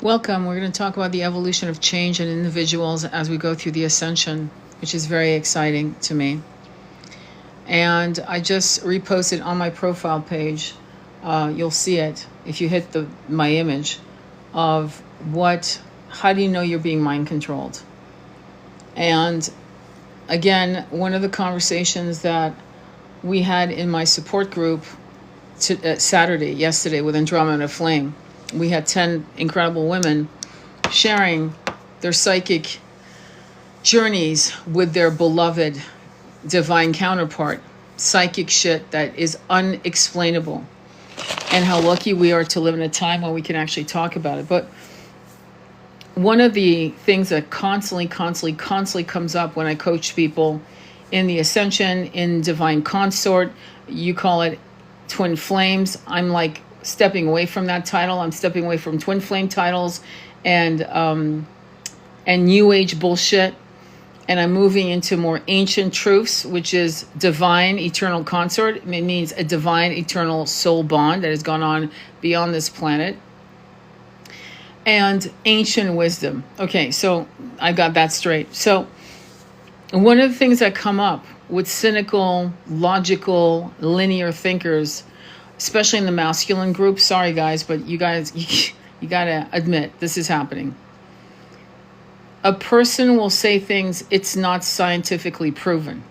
Welcome. We're going to talk about the evolution of change in individuals as we go through the ascension, which is very exciting to me. And I just reposted on my profile page. You'll see it if you hit my image of how do you know you're being mind controlled? And again, one of the conversations that we had in my support group yesterday with Andromeda Flame, we had 10 incredible women sharing their psychic journeys with their beloved divine counterpart, psychic shit that is unexplainable, and how lucky we are to live in a time when we can actually talk about it. But one of the things that constantly comes up when I coach people in the ascension, in divine consort, you call it twin flames. I'm like stepping away from that title. I'm stepping away from twin flame titles and new age bullshit. And I'm moving into more ancient truths, which is divine eternal consort. It means a divine eternal soul bond that has gone on beyond this planet. And ancient wisdom. Okay, so I got that straight. So one of the things that come up with cynical, logical, linear thinkers, especially in the masculine group, sorry guys, but you gotta admit this is happening. A person will say things it's not scientifically proven,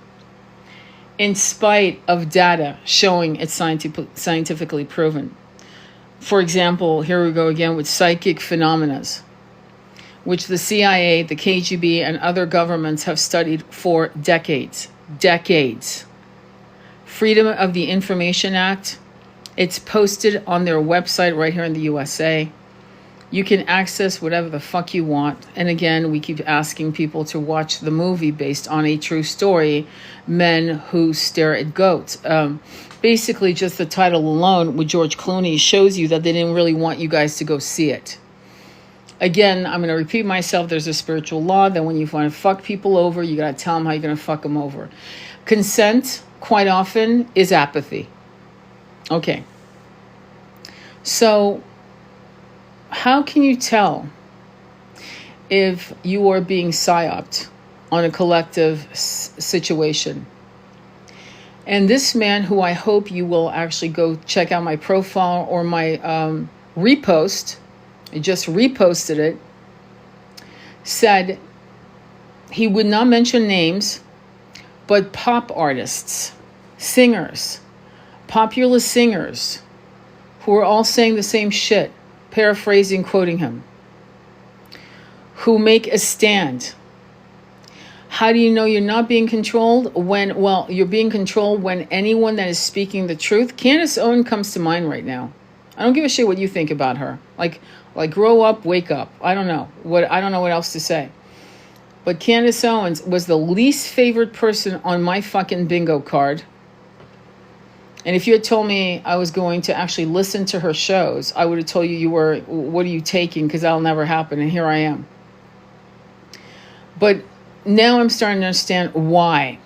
in spite of data showing it's scientifically proven. For example, here we go again with psychic phenomena, which the CIA, the KGB, and other governments have studied for decades. Freedom of the Information Act, it's posted on their website right here in the USA. You can access whatever the fuck you want. And again, we keep asking people to watch the movie based on a true story, Men Who Stare at Goats. Basically, just the title alone with George Clooney shows you that they didn't really want you guys to go see it. Again, I'm going to repeat myself. There's a spiritual law that when you want to fuck people over, you got to tell them how you're going to fuck them over. Consent, quite often, is apathy. Okay. So, how can you tell if you are being psyoped on a collective situation? And this man, who I hope you will actually go check out my profile or my repost, I just reposted it, said he would not mention names, but pop artists, singers, popular singers, who are all saying the same shit, paraphrasing, quoting him, who make a stand. How do you know you're not being controlled? You're being controlled when anyone that is speaking the truth. Candace Owen comes to mind right now. I don't give a shit what you think about her. Like grow up, wake up. I don't know what else to say. But Candace Owens was the least favorite person on my fucking bingo card. And if you had told me I was going to actually listen to her shows, I would have told you what are you taking? Because that'll never happen. And here I am. But now I'm starting to understand why.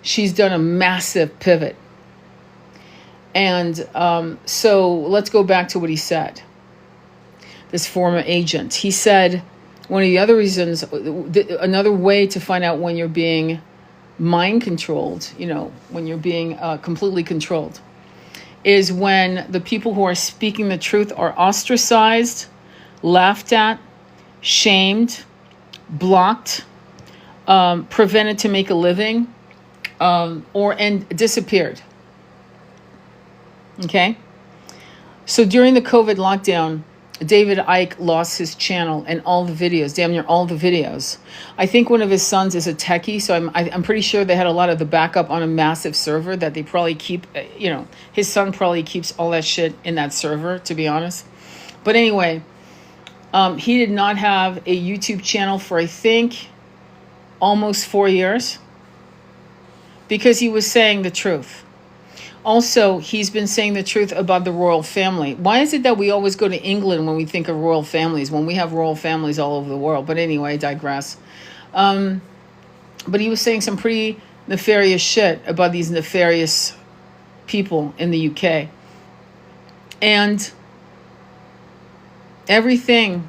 She's done a massive pivot. And so let's go back to what he said. This former agent. He said one of the other reasons, another way to find out when you're being mind controlled, when you're being completely controlled, is when the people who are speaking the truth are ostracized, laughed at, shamed, blocked, prevented to make a living, and disappeared. Okay? So during the COVID lockdown, David Icke lost his channel and all the videos, damn near all the videos. I think one of his sons is a techie, so I'm pretty sure they had a lot of the backup on a massive server that they probably keep, his son probably keeps all that shit in that server, to be honest. But anyway, he did not have a YouTube channel for, I think, almost 4 years because he was saying the truth. Also, he's been saying the truth about the royal family. Why is it that we always go to England when we think of royal families, when we have royal families all over the world? But anyway, I digress. But he was saying some pretty nefarious shit about these nefarious people in the UK. And Everything,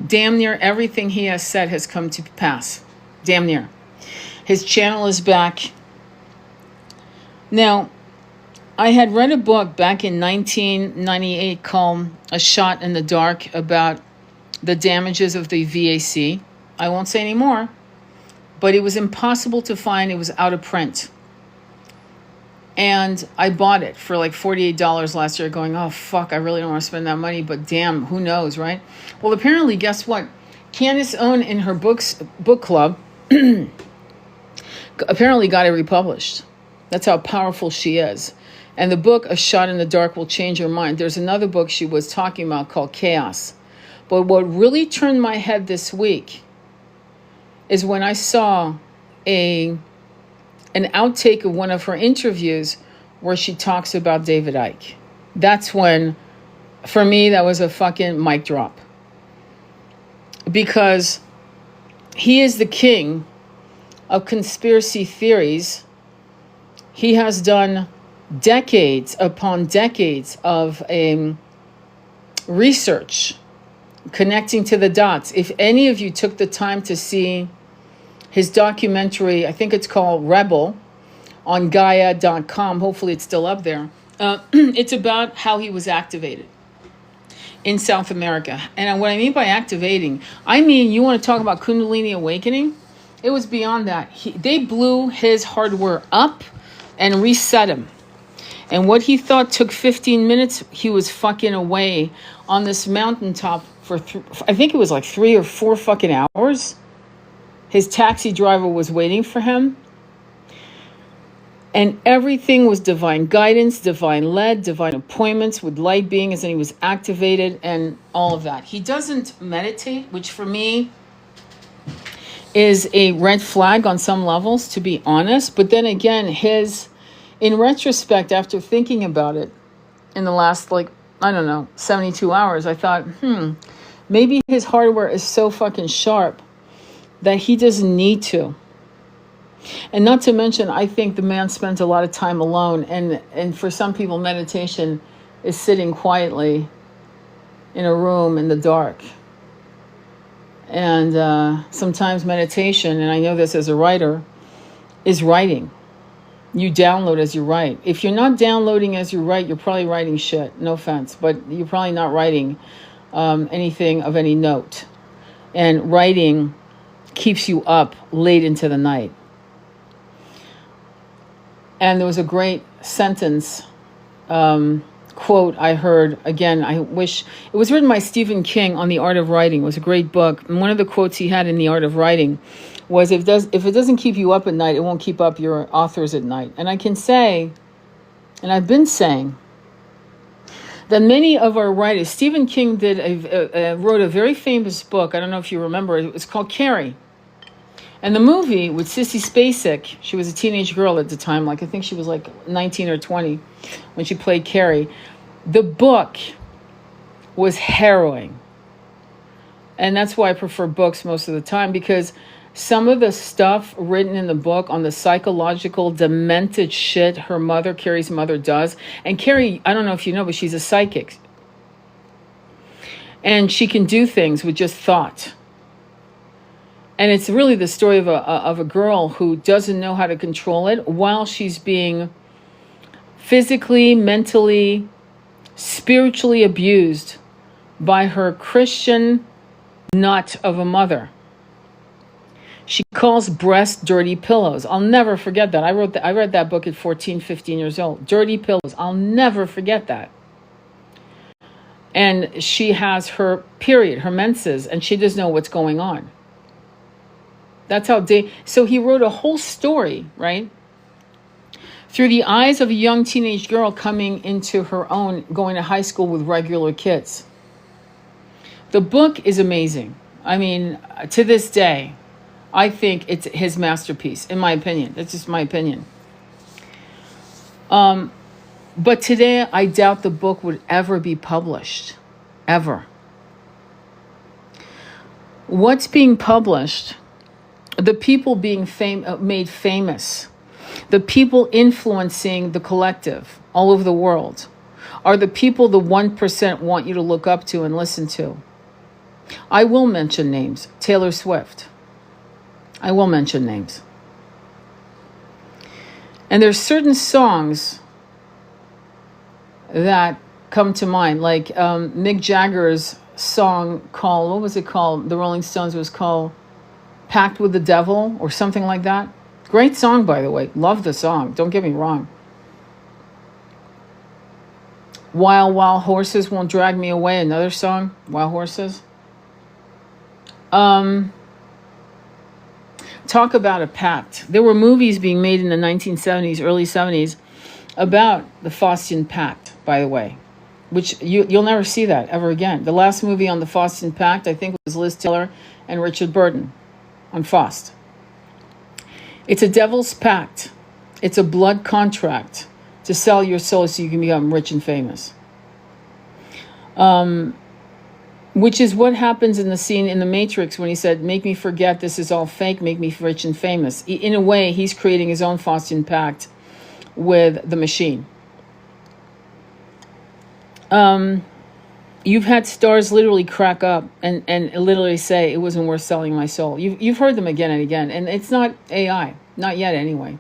damn near everything he has said has come to pass. Damn near. His channel is back. Now, I had read a book back in 1998 called A Shot in the Dark about the damages of the VAC. I won't say any more, but it was impossible to find. It was out of print. And I bought it for like $48 last year, going, oh, fuck, I really don't want to spend that money, but damn, who knows, right? Well, apparently, guess what? Candace Owen in her book club apparently got it republished. That's how powerful she is. And the book, A Shot in the Dark, will change your mind. There's another book she was talking about called Chaos. But what really turned my head this week is when I saw an outtake of one of her interviews where she talks about David Icke. That's when, for me, that was a fucking mic drop. Because he is the king of conspiracy theories. He has done decades upon decades of research connecting to the dots. If any of you took the time to see his documentary, I think it's called Rebel, on Gaia.com, hopefully it's still up there, it's about how he was activated in South America. And what I mean by activating, I mean, you want to talk about Kundalini awakening? It was beyond that. They blew his hardware up and reset him. And what he thought took 15 minutes, he was fucking away on this mountaintop for, I think it was like 3 or 4 fucking hours. His taxi driver was waiting for him. And everything was divine guidance, divine led, divine appointments with light beings, and he was activated and all of that. He doesn't meditate, which for me is a red flag on some levels, to be honest. But then again, in retrospect, after thinking about it in the last, 72 hours, I thought, maybe his hardware is so fucking sharp that he doesn't need to. And not to mention, I think the man spends a lot of time alone. And for some people, meditation is sitting quietly in a room in the dark. And sometimes meditation, and I know this as a writer, is writing. You download as you write. If you're not downloading as you write, you're probably writing shit. No offense, but you're probably not writing anything of any note. And writing keeps you up late into the night. And there was a great sentence, quote I heard. Again, I wish it was written by Stephen King on The Art of Writing. It was a great book. And one of the quotes he had in The Art of Writing was, if it doesn't keep you up at night, it won't keep up your authors at night. And I can say, and I've been saying, that many of our writers, Stephen King wrote a very famous book. I don't know if you remember it. It was called Carrie. And the movie with Sissy Spacek, she was a teenage girl at the time, I think she was 19 or 20 when she played Carrie. The book was harrowing. And that's why I prefer books most of the time, because some of the stuff written in the book on the psychological, demented shit Carrie's mother does. And Carrie, I don't know if you know, but she's a psychic. And she can do things with just thought. And it's really the story of a girl who doesn't know how to control it while she's being physically, mentally, spiritually abused by her Christian nut of a mother. She calls breasts dirty pillows. I'll never forget that. I read that book at 14, 15 years old. Dirty pillows. I'll never forget that. And she has her period, her menses, and she doesn't know what's going on. That's how so he wrote a whole story, right? Through the eyes of a young teenage girl coming into her own, going to high school with regular kids. The book is amazing. I mean, to this day, I think it's his masterpiece, in my opinion. That's just my opinion. But today, I doubt the book would ever be published. Ever. What's being published, the people being made famous, the people influencing the collective all over the world, are the people the 1% want you to look up to and listen to. I will mention names. Taylor Swift. I will mention names. And there's certain songs that come to mind, like Mick Jagger's song called, what was it called? The Rolling Stones was called Pact with the Devil or something like that. Great song, by the way. Love the song. Don't get me wrong. Wild Wild Horses Won't Drag Me Away. Another song. Wild Horses. Talk about a pact. There were movies being made in the 1970s, early 70s, about the Faustian Pact, by the way, which you'll never see that ever again. The last movie on the Faustian Pact, I think, was Liz Taylor and Richard Burton on Faust. It's a devil's pact. It's a blood contract to sell your soul so you can become rich and famous. Which is what happens in the scene in The Matrix when he said, make me forget this is all fake, make me rich and famous. In a way, he's creating his own Faustian pact with the machine. You've had stars literally crack up and literally say it wasn't worth selling my soul. You've heard them again and again, and it's not AI, not yet anyway.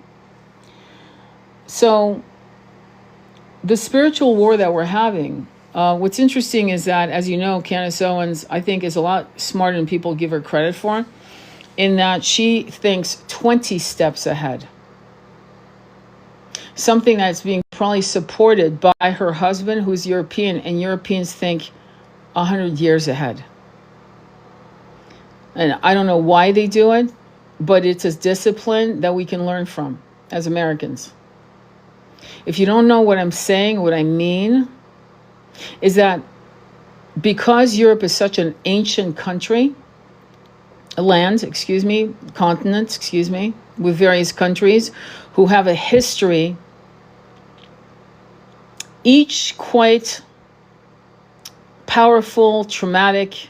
So the spiritual war that we're having, what's interesting is that, as you know, Candace Owens, I think, is a lot smarter than people give her credit for, in that she thinks 20 steps ahead. Something that's being probably supported by her husband, who's European, and Europeans think 100 years ahead. And I don't know why they do it, but it's a discipline that we can learn from as Americans. If you don't know what I'm saying, what I mean, is that because Europe is such an ancient country, continent, with various countries who have a history, each quite powerful, traumatic,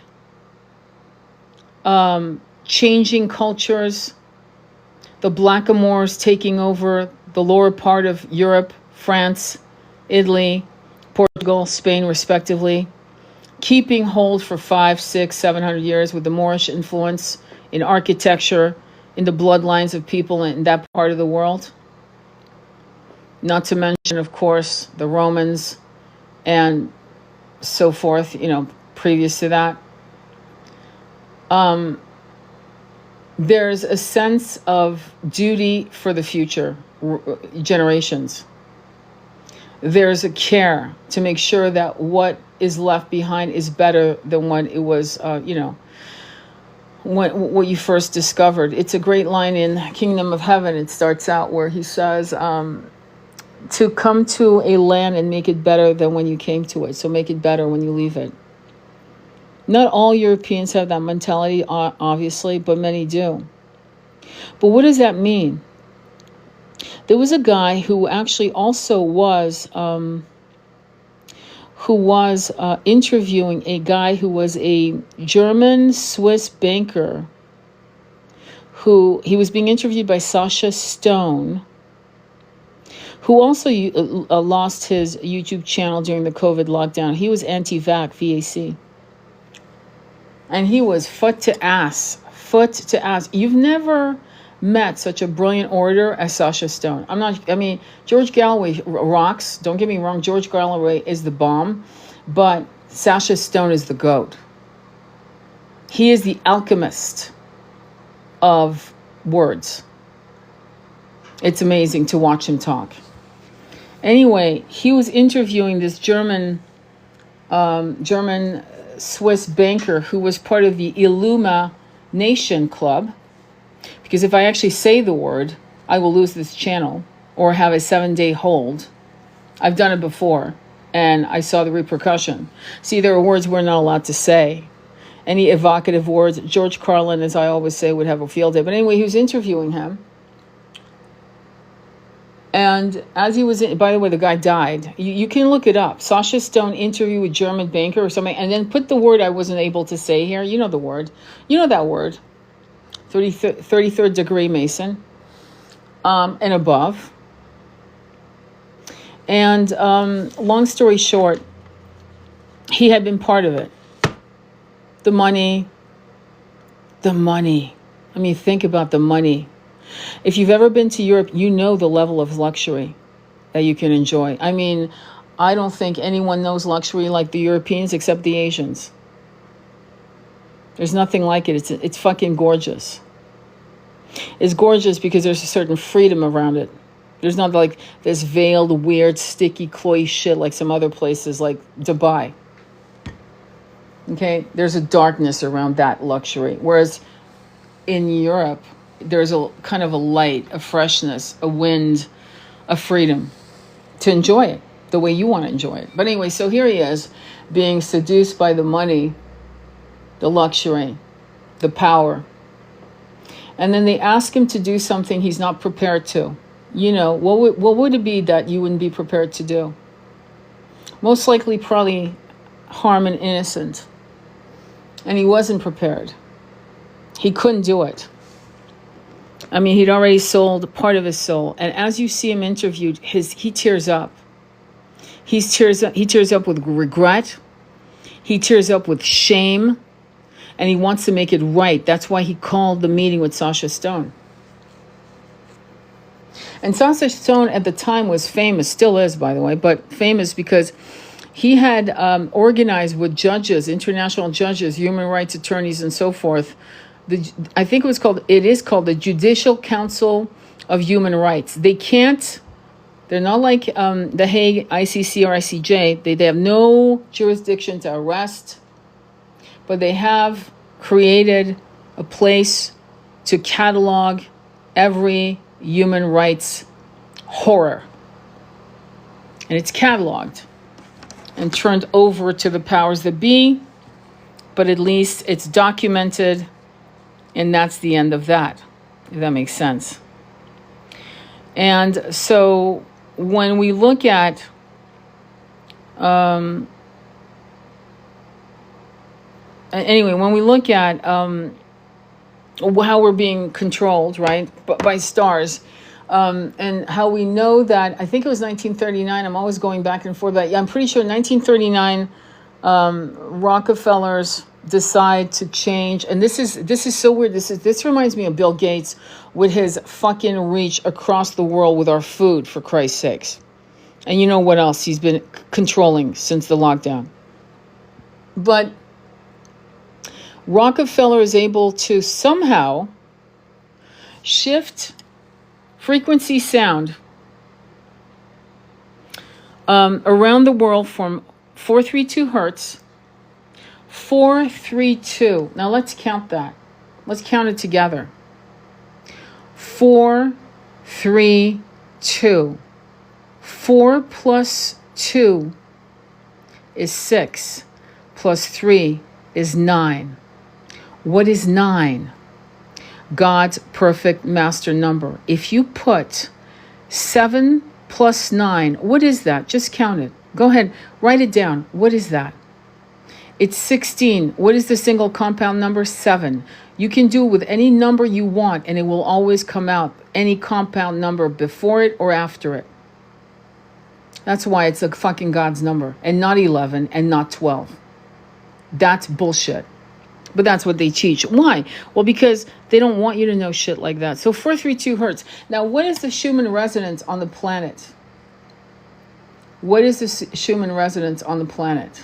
changing cultures, the Blackamoors taking over the lower part of Europe, France, Italy, Portugal, Spain, respectively, keeping hold for 500, 600, 700 years with the Moorish influence in architecture, in the bloodlines of people in that part of the world. Not to mention, of course, the Romans and so forth, previous to that. There's a sense of duty for the future generations. There's a care to make sure that what is left behind is better than what it was, what you first discovered. It's a great line in Kingdom of Heaven. It starts out where he says, to come to a land and make it better than when you came to it. So make it better when you leave it. Not all Europeans have that mentality, obviously, but many do. But what does that mean? There was a guy who actually also was interviewing a guy who was a German-Swiss banker who he was being interviewed by Sasha Stone, who also lost his YouTube channel during the COVID lockdown. He was anti-vax, VAC. And he was foot to ass. You've never met such a brilliant orator as Sasha Stone. George Galloway rocks. Don't get me wrong. George Galloway is the bomb. But Sasha Stone is the GOAT. He is the alchemist of words. It's amazing to watch him talk. Anyway, he was interviewing this German-Swiss banker who was part of the Illumination Club. Because if I actually say the word, I will lose this channel or have a 7-day hold. I've done it before, and I saw the repercussion. See, there are words we're not allowed to say. Any evocative words, George Carlin, as I always say, would have a field day. But anyway, he was interviewing him. And as he was, by the way, the guy died. You can look it up. Sasha Stone interview with German banker or something, and then put the word I wasn't able to say here. You know the word. You know that word. 33rd degree Mason. And above. And long story short, he had been part of it. The money. The money. I mean, think about the money. If you've ever been to Europe, you know the level of luxury that you can enjoy. I mean, I don't think anyone knows luxury like the Europeans except the Asians. There's nothing like it. It's fucking gorgeous. It's gorgeous because there's a certain freedom around it. There's not like this veiled, weird, sticky, cloy shit like some other places like Dubai. Okay? There's a darkness around that luxury. Whereas in Europe, there's a kind of a light, a freshness, a wind, a freedom to enjoy it the way you want to enjoy it. But anyway, so here he is being seduced by the money, the luxury, the power. And then they ask him to do something he's not prepared to. You know, what would it be that you wouldn't be prepared to do? Most likely probably harm an innocent. And he wasn't prepared. He couldn't do it. I mean, he'd already sold part of his soul. And as you see him interviewed, he tears up. He tears up with regret. He tears up with shame. And he wants to make it right. That's why he called the meeting with Sasha Stone. And Sasha Stone at the time was famous, still is, by the way, but famous because he had organized with judges, international judges, human rights attorneys, and so forth. I think it is called the Judicial Council of Human Rights. They're not like the Hague ICC or ICJ. They have no jurisdiction to arrest, but they have created a place to catalog every human rights horror. And it's cataloged and turned over to the powers that be, but at least it's documented, and that's the end of that, if that makes sense. And so when we look at when we look at how we're being controlled, right, by stars, and how we know that, I think it was 1939, I'm always going back and forth, but yeah, I'm pretty sure 1939, Rockefellers decide to change, and this is so weird. This reminds me of Bill Gates with his fucking reach across the world with our food, for Christ's sakes. And you know what else he's been controlling since the lockdown. But Rockefeller is able to somehow shift frequency sound around the world from 432 hertz, 432. Now let's count that. Let's count it together. 432. 4 plus 2 is 6. Plus 3 is 9. What is 9? God's perfect master number. If you put 7 plus 9, what is that? Just count it. Go ahead, write it down. What is that? It's 16. What is the single compound number? 7. You can do it with any number you want, and it will always come out. Any compound number before it or after it. That's why it's a fucking God's number, and not 11 and not 12. That's bullshit. But that's what they teach. Why? Well, because they don't want you to know shit like that. So 432 hertz. Now, what is the Schumann resonance on the planet? What is the Schumann resonance on the planet?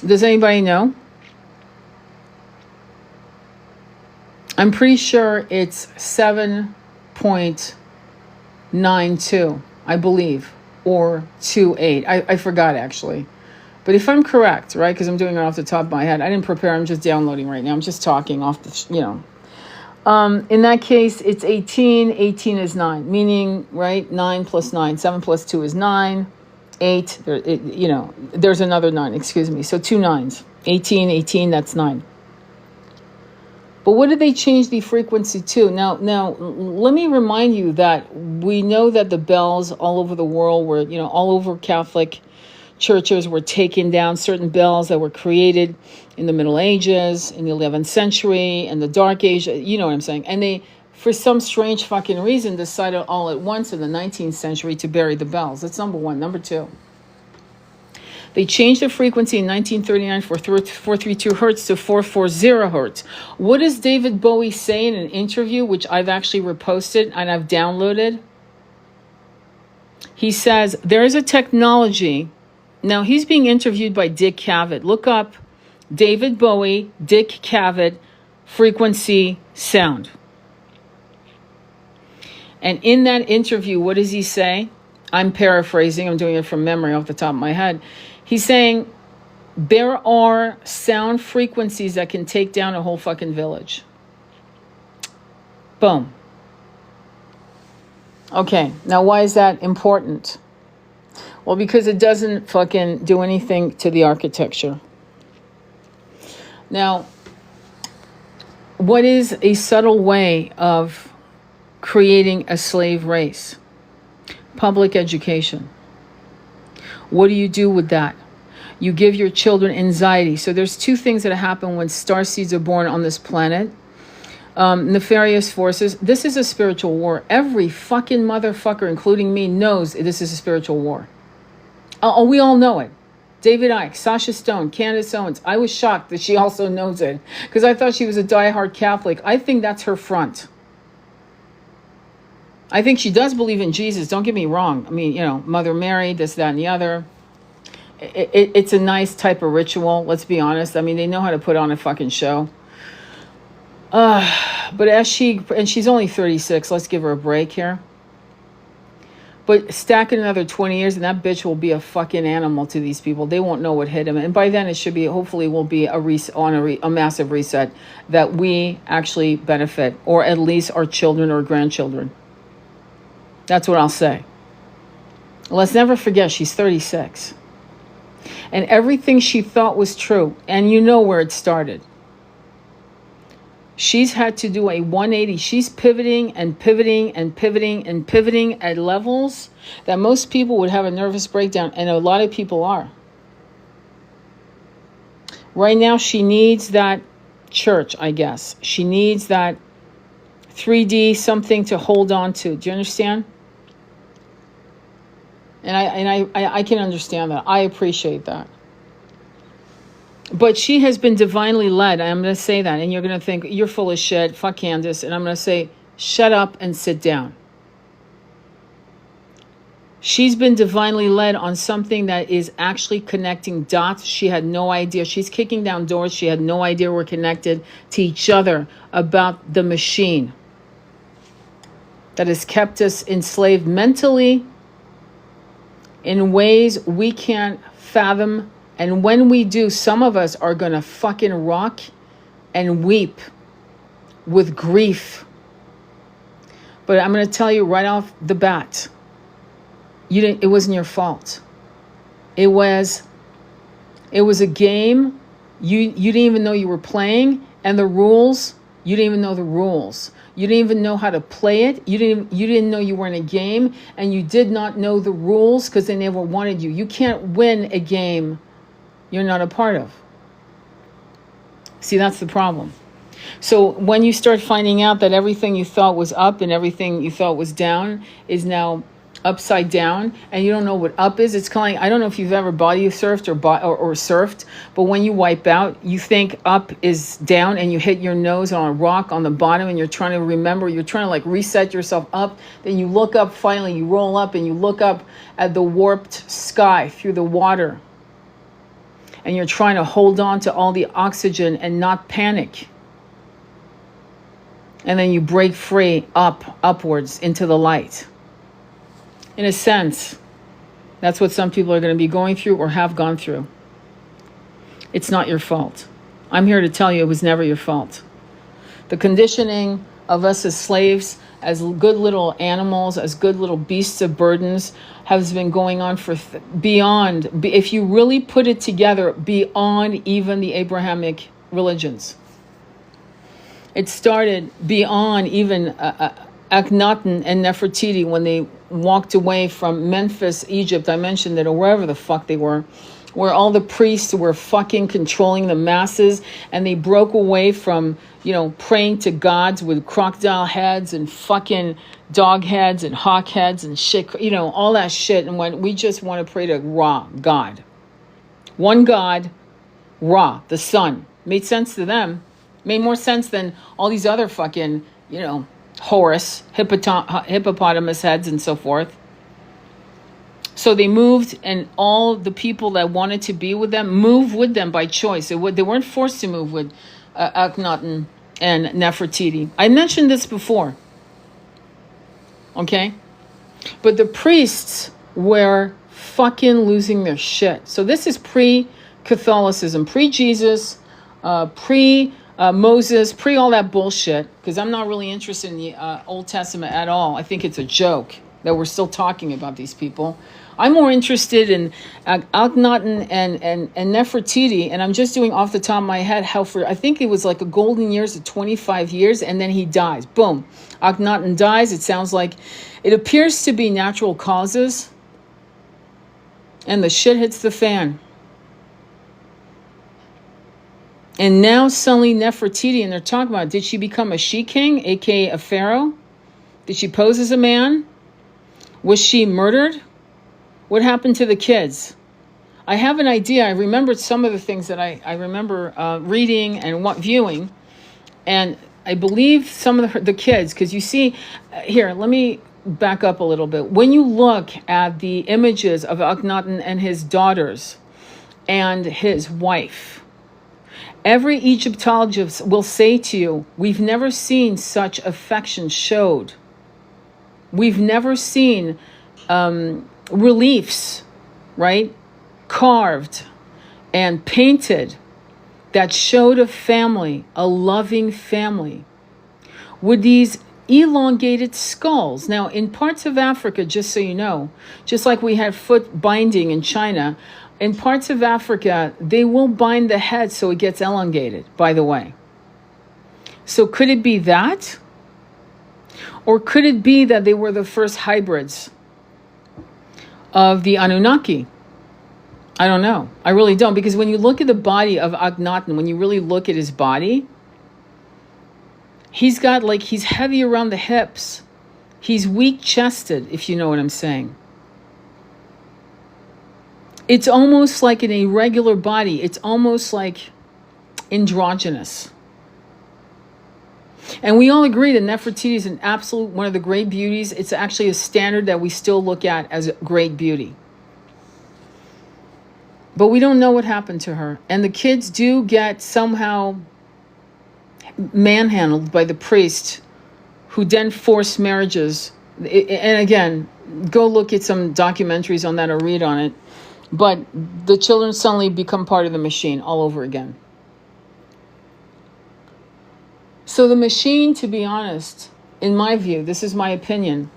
Does anybody know? I'm pretty sure it's 7.92, I believe, or 28. I forgot, actually. But if I'm correct, right, because I'm doing it off the top of my head, I didn't prepare, I'm just downloading right now. I'm just talking off the, in that case, it's 18. 18 is 9, meaning, right, 9 plus 9. 7 plus 2 is 9. 8, there's another 9, excuse me. So 2 9s. 18, that's 9. But what did they change the frequency to? Now, let me remind you that we know that the bells all over the world were, all over Catholic churches were taking down certain bells that were created in the Middle Ages, in the 11th century, and the Dark Age, you know what I'm saying? And they, for some strange fucking reason, decided all at once in the 19th century to bury the bells. That's number one. Number two, They changed the frequency in 1939 for 432 hertz to 440 hertz. What does David Bowie say in an interview, which I've actually reposted and I've downloaded? He says, there is a technology. Now, he's being interviewed by Dick Cavett. Look up David Bowie, Dick Cavett, frequency sound. And in that interview, what does he say? I'm paraphrasing. I'm doing it from memory off the top of my head. He's saying there are sound frequencies that can take down a whole fucking village. Boom. Okay, now why is that important? Well, because it doesn't fucking do anything to the architecture. Now, what is a subtle way of creating a slave race? Public education. What do you do with that? You give your children anxiety. So there's two things that happen when starseeds are born on this planet. Nefarious forces. This is a spiritual war. Every fucking motherfucker, including me, knows this is a spiritual war. Oh, we all know it. David Icke, Sasha Stone, Candace Owens. I was shocked that she also knows it because I thought she was a diehard Catholic. I think that's her front. I think she does believe in Jesus. Don't get me wrong. I mean, you know, Mother Mary, this, that, and the other. It's a nice type of ritual. Let's be honest. I mean, they know how to put on a fucking show. But and she's only 36. Let's give her a break here. But stack it another 20 years and that bitch will be a fucking animal to these people. They won't know what hit them. And by then it should be, hopefully will be a massive reset that we actually benefit, or at least our children or grandchildren. That's what I'll say. Let's never forget she's 36. And everything she thought was true, and you know where it started. She's had to do a 180. She's pivoting and pivoting and pivoting and pivoting at levels that most people would have a nervous breakdown, and a lot of people are. Right now, she needs that church, I guess. She needs that 3D something to hold on to. Do you understand? And I can understand that. I appreciate that. But she has been divinely led. I'm going to say that. And you're going to think, you're full of shit. Fuck Candace. And I'm going to say, shut up and sit down. She's been divinely led on something that is actually connecting dots. She had no idea. She's kicking down doors. She had no idea we're connected to each other about the machine that has kept us enslaved mentally in ways we can't fathom. And when we do, some of us are going to fucking rock and weep with grief. But I'm going to tell you right off the bat, it wasn't your fault. It was a game you didn't even know you were playing, and the rules, you didn't even know the rules. You didn't even know how to play it. You didn't know you were in a game, and you did not know the rules because they never wanted you. You can't win a game you're not a part of. See, that's the problem. So when you start finding out that everything you thought was up and everything you thought was down is now upside down, and you don't know what up is, it's kind of like, I don't know if you've ever body surfed or surfed, but when you wipe out, you think up is down and you hit your nose on a rock on the bottom and you're trying to remember, you're trying to like reset yourself up. Then you look up, finally you roll up and you look up at the warped sky through the water. And you're trying to hold on to all the oxygen and not panic. And then you break free upwards into the light. In a sense, that's what some people are going to be going through or have gone through. It's not your fault. I'm here to tell you it was never your fault. The conditioning of us as slaves, as good little animals, as good little beasts of burdens, has been going on for beyond, if you really put it together, beyond even the Abrahamic religions. It started beyond even Akhenaten and Nefertiti when they walked away from Memphis, Egypt, I mentioned it, or wherever the fuck they were, where all the priests were fucking controlling the masses, and they broke away from, praying to gods with crocodile heads and fucking dog heads and hawk heads and shit, all that shit. And when we just want to pray to raw God. One God, Ra, the sun. Made sense to them. Made more sense than all these other fucking, Horus, hippopotamus heads and so forth. So they moved, and all the people that wanted to be with them moved with them by choice. They weren't forced to move with Akhenaten and Nefertiti. I mentioned this before. Okay? But the priests were fucking losing their shit. So this is pre-Catholicism, pre-Jesus, pre-Moses, pre all that bullshit. Because I'm not really interested in the Old Testament at all. I think it's a joke that we're still talking about these people. I'm more interested in Akhenaten and Nefertiti, and I'm just doing off the top of my head how for, I think it was like a golden years of 25 years, and then he dies. Boom. Akhenaten dies. It sounds like, it appears to be natural causes, and the shit hits the fan. And now suddenly Nefertiti, and they're talking about, did she become a she-king, aka a pharaoh? Did she pose as a man? Was she murdered? What happened to the kids? I have an idea. I remembered some of the things that I remember reading and viewing. And I believe some of the kids, because you see, here, let me back up a little bit. When you look at the images of Akhenaten and his daughters and his wife, every Egyptologist will say to you, we've never seen such affection showed. We've never seen reliefs, right, carved and painted that showed a family, a loving family, with these elongated skulls. Now, in parts of Africa, just so you know, just like we had foot binding in China, in parts of Africa, they will bind the head so it gets elongated, by the way. So could it be that? Or could it be that they were the first hybrids of the Anunnaki? I don't know. I really don't. Because when you look at the body of Akhenaten, when you really look at his body, he's heavy around the hips. He's weak-chested, if you know what I'm saying. It's almost like an irregular body. It's almost like androgynous. And we all agree that Nefertiti is an absolute one of the great beauties. It's actually a standard that we still look at as great beauty. But we don't know what happened to her. And the kids do get somehow manhandled by the priest who then forced marriages. And again, go look at some documentaries on that or read on it. But the children suddenly become part of the machine all over again. So the machine, to be honest, in my view, this is my opinion,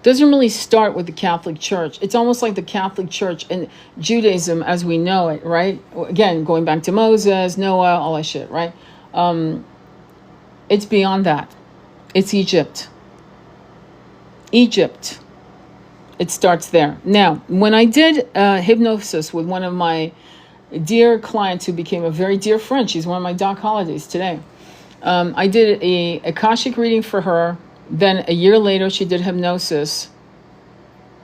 doesn't really start with the Catholic Church. It's almost like the Catholic Church and Judaism as we know it, right? Again, going back to Moses, Noah, all that shit, right? It's beyond that. It's Egypt. Egypt. It starts there. Now, when I did hypnosis with one of my dear clients who became a very dear friend, she's one of my doc holidays today. I did a Akashic reading for her. Then a year later, she did hypnosis.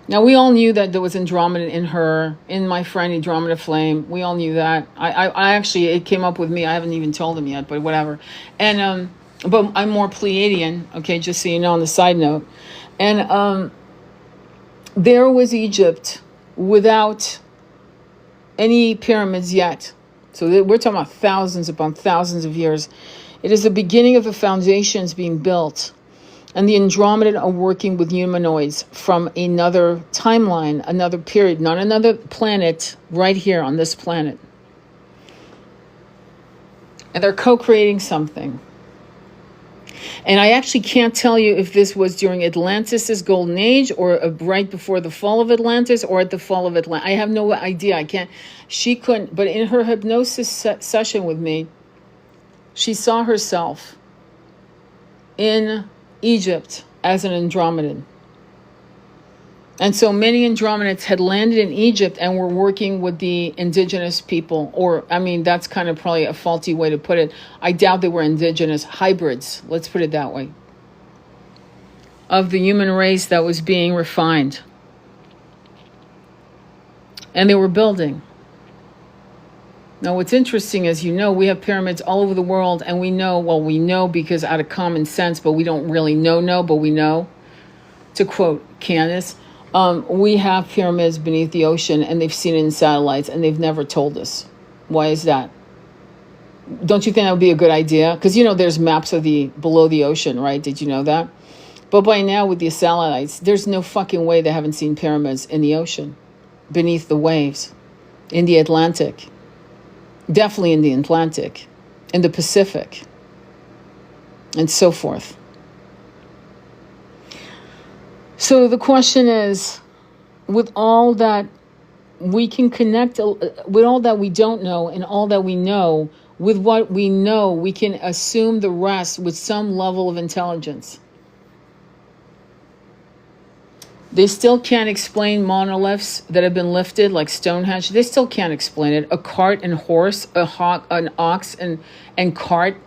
Now, we all knew that there was Andromeda in her, in my friend Andromeda Flame. We all knew that. I actually, it came up with me. I haven't even told him yet, but whatever. And, but I'm more Pleiadian, okay, just so you know on the side note. And there was Egypt without any pyramids yet. So we're talking about thousands upon thousands of years. It is the beginning of the foundations being built. And the Andromeda are working with humanoids from another timeline, another period, not another planet, right here on this planet. And they're co-creating something. And I actually can't tell you if this was during Atlantis' golden age or right before the fall of Atlantis or at the fall of Atlantis. I have no idea. She couldn't. But in her hypnosis session with me, she saw herself in Egypt as an Andromedan. And so many Andromedans had landed in Egypt and were working with the indigenous people. Or, I mean, that's kind of probably a faulty way to put it. I doubt they were indigenous hybrids, let's put it that way, of the human race that was being refined. And they were building. Now, what's interesting is, we have pyramids all over the world, and we know because out of common sense, but we don't really know, but we know. To quote Candace, we have pyramids beneath the ocean, and they've seen it in satellites, and they've never told us. Why is that? Don't you think that would be a good idea? Because, there's maps of below the ocean, right? Did you know that? But by now, with the satellites, there's no fucking way they haven't seen pyramids in the ocean, beneath the waves, in the Atlantic. Definitely in the Atlantic, in the Pacific, and so forth. So the question is, with all that we can connect, with all that we don't know and all that we know, with what we know, we can assume the rest with some level of intelligence. They still can't explain monoliths that have been lifted, like Stonehenge. They still can't explain it. A cart and horse, an ox and cart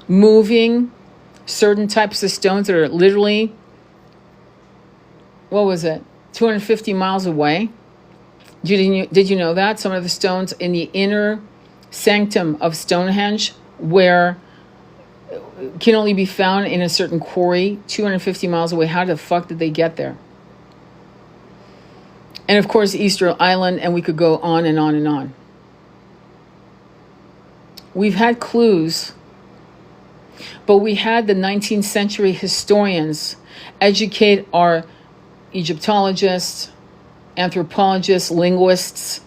moving certain types of stones that are literally, 250 miles away. Did you know that? Some of the stones in the inner sanctum of Stonehenge, where can only be found in a certain quarry 250 miles away. How the fuck did they get there? And of course, Easter Island, and we could go on and on and on. We've had clues, but we had the 19th century historians educate our Egyptologists, anthropologists, linguists.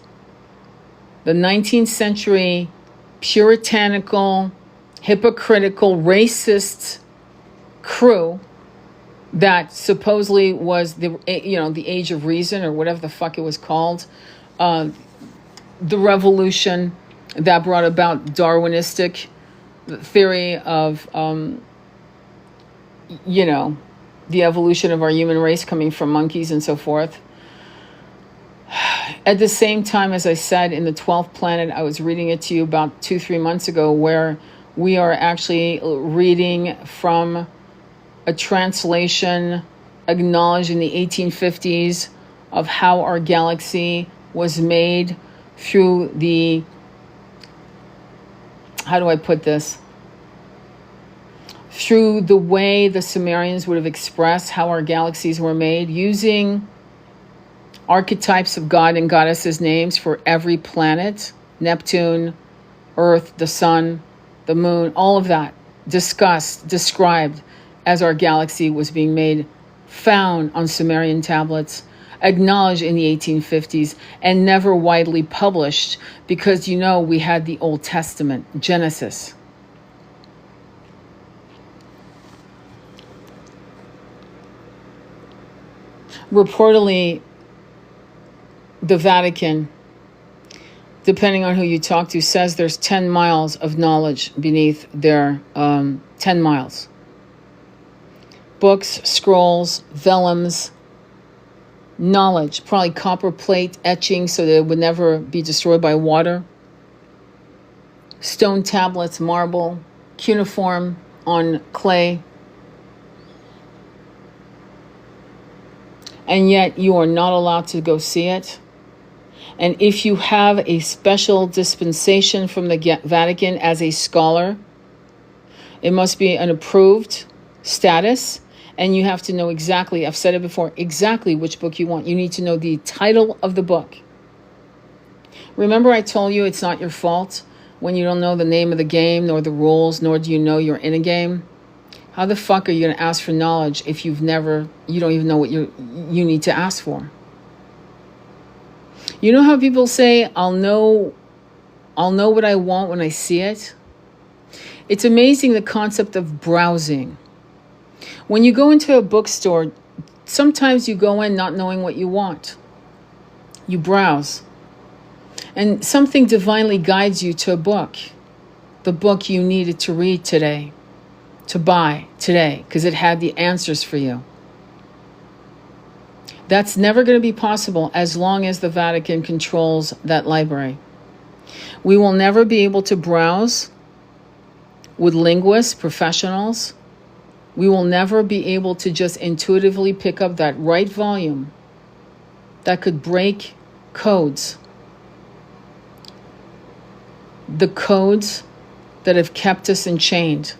The 19th century puritanical, hypocritical, racist crew that supposedly was the age of reason, or whatever the fuck it was called, the revolution that brought about Darwinistic theory of the evolution of our human race coming from monkeys and so forth. At the same time, as I said, in the 12th planet, I was reading it to you about 2-3 months ago, where we are actually reading from a translation acknowledged in the 1850s of how our galaxy was made through the, how do I put this? Through the way the Sumerians would have expressed how our galaxies were made, using archetypes of God and goddesses names for every planet, Neptune, Earth, the sun, the moon, all of that described as our galaxy was being made, found on Sumerian tablets, acknowledged in the 1850s, and never widely published because, we had the Old Testament, Genesis. Reportedly, the Vatican, depending on who you talk to, says there's 10 miles of knowledge beneath their 10 miles. Books, scrolls, vellums, knowledge, probably copper plate etching so that it would never be destroyed by water. Stone tablets, marble, cuneiform on clay. And yet you are not allowed to go see it. And if you have a special dispensation from the Vatican as a scholar, it must be an approved status. And you have to know exactly, I've said it before, exactly which book you want. You need to know the title of the book. Remember I told you it's not your fault when you don't know the name of the game, nor the rules, nor do you know you're in a game? How the fuck are you going to ask for knowledge if you don't even know what you need to ask for? You know how people say, I'll know what I want when I see it? It's amazing, the concept of browsing. When you go into a bookstore, sometimes you go in not knowing what you want. You browse. And something divinely guides you to a book. The book you needed to read today. To buy today. Because it had the answers for you. That's never going to be possible as long as the Vatican controls that library. We will never be able to browse with linguists, professionals. We will never be able to just intuitively pick up that right volume that could break codes the codes that have kept us enchained,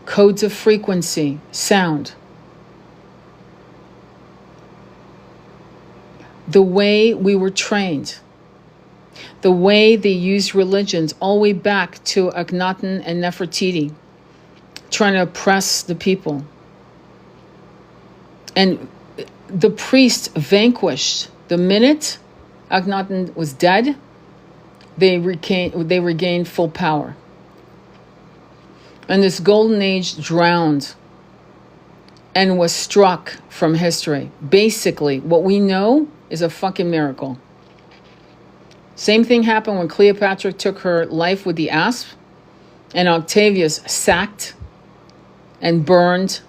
codes of frequency, sound, the way we were trained, the way they used religions all the way back to Akhenaten and Nefertiti, trying to oppress the people. And the priest vanquished. The minute Akhenaten was dead, they regained full power. And this golden age drowned and was struck from history. Basically, what we know is a fucking miracle. Same thing happened when Cleopatra took her life with the asp, and Octavius sacked and burned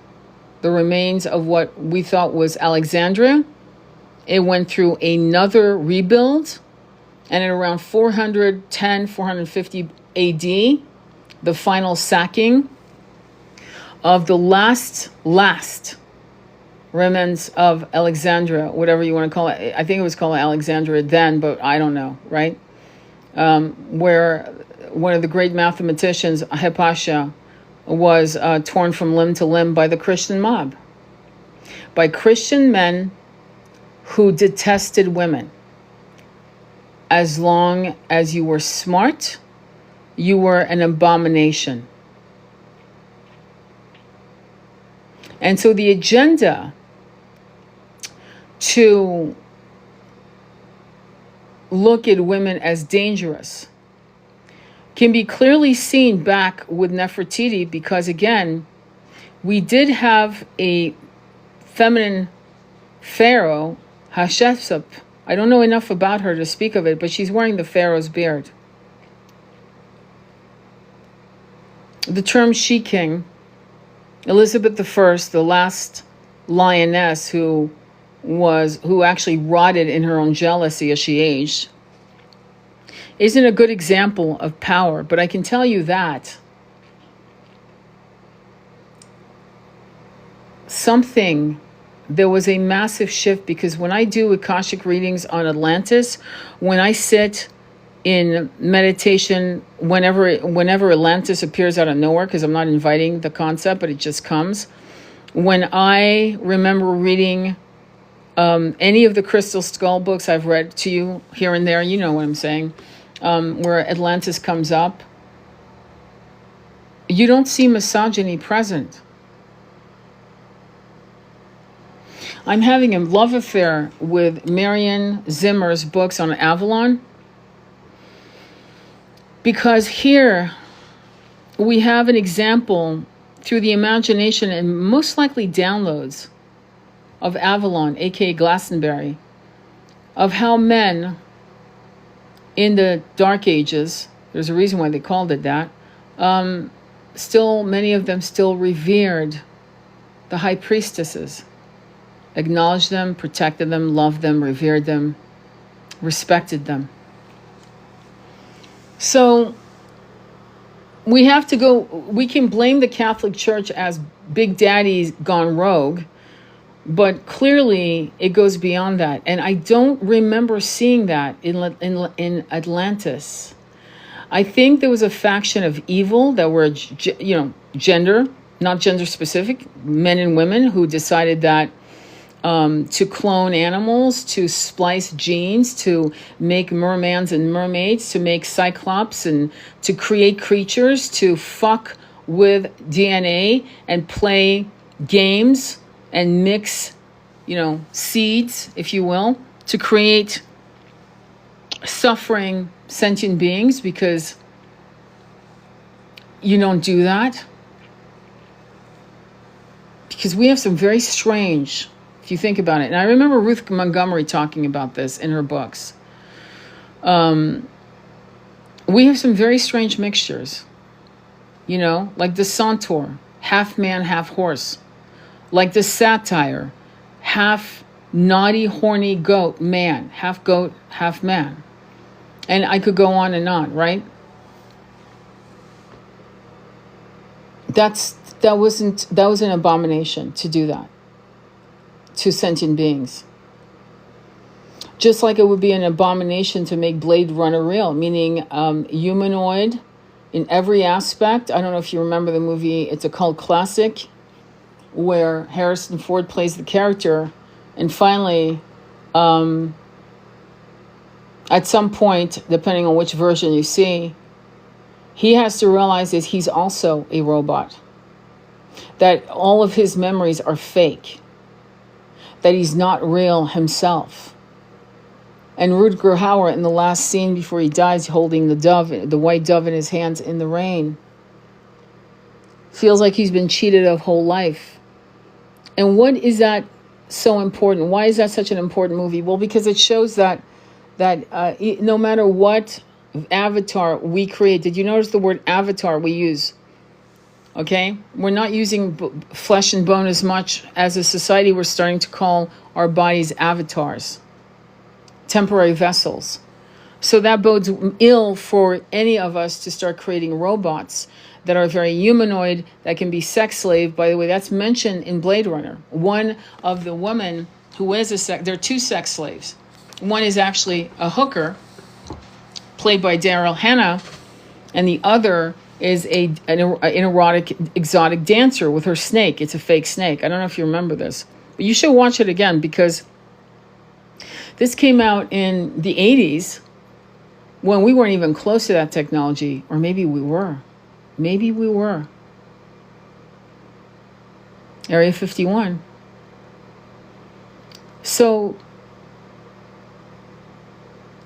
the remains of what we thought was Alexandria. It went through another rebuild, and at around 410, 450 AD, the final sacking of the last remnants of Alexandria, whatever you want to call it. I think it was called Alexandria then, but I don't know, right? Where one of the great mathematicians, Hypatia, was torn from limb to limb by the Christian mob, by Christian men who detested women. As long as you were smart, you were an abomination. And so the agenda to look at women as dangerous can be clearly seen back with Nefertiti, because again, we did have a feminine pharaoh, Hatshepsut. I don't know enough about her to speak of it, but she's wearing the pharaoh's beard. The term she-king, Elizabeth I, the last lioness who actually rotted in her own jealousy as she aged, isn't a good example of power. But I can tell you that there was a massive shift, because when I do Akashic readings on Atlantis, when I sit in meditation, whenever Atlantis appears out of nowhere, because I'm not inviting the concept, but it just comes. When I remember reading any of the Crystal Skull books I've read to you here and there, you know what I'm saying, where Atlantis comes up, you don't see misogyny present. I'm having a love affair with Marion Zimmer's books on Avalon, because here we have an example through the imagination and most likely downloads of Avalon, aka Glastonbury, of how men in the Dark Ages, there's a reason why they called it that, many of them still revered the high priestesses, acknowledged them, protected them, loved them, revered them, respected them. So we can blame the Catholic Church as Big Daddy's gone rogue, but clearly it goes beyond that. And I don't remember seeing that in Atlantis. I think there was a faction of evil that were, gender, not gender specific, men and women who decided that to clone animals, to splice genes, to make mermans and mermaids, to make cyclops, and to create creatures, to fuck with DNA and play games and mix, seeds, if you will, to create suffering sentient beings, because you don't do that. Because we have some very strange, if you think about it. And I remember Ruth Montgomery talking about this in her books. We have some very strange mixtures, like the centaur, half man, half horse. Like the satyr, half naughty, horny goat man, half goat, half man. And I could go on and on, right? That was an abomination to do that to sentient beings. Just like it would be an abomination to make Blade Runner real, meaning humanoid in every aspect. I don't know if you remember the movie, it's a cult classic, where Harrison Ford plays the character, and finally, at some point, depending on which version you see, he has to realize that he's also a robot, that all of his memories are fake, that he's not real himself. And Rutger Hauer, in the last scene before he dies, holding the dove, the white dove in his hands in the rain, feels like he's been cheated of whole life. And what is that so important? Why is that such an important movie? Well, because it shows that no matter what avatar we create, did you notice the word avatar we use? Okay, we're not using flesh and bone as much as a society. We're starting to call our bodies avatars, temporary vessels. So that bodes ill for any of us to start creating robots that are very humanoid, that can be sex slave. By the way, that's mentioned in Blade Runner. One of the women who is there are two sex slaves. One is actually a hooker, played by Daryl Hannah, and the other is an erotic, exotic dancer with her snake. It's a fake snake. I don't know if you remember this, but you should watch it again, because this came out in the 80s when we weren't even close to that technology. Or maybe we were. Maybe we were. Area 51. So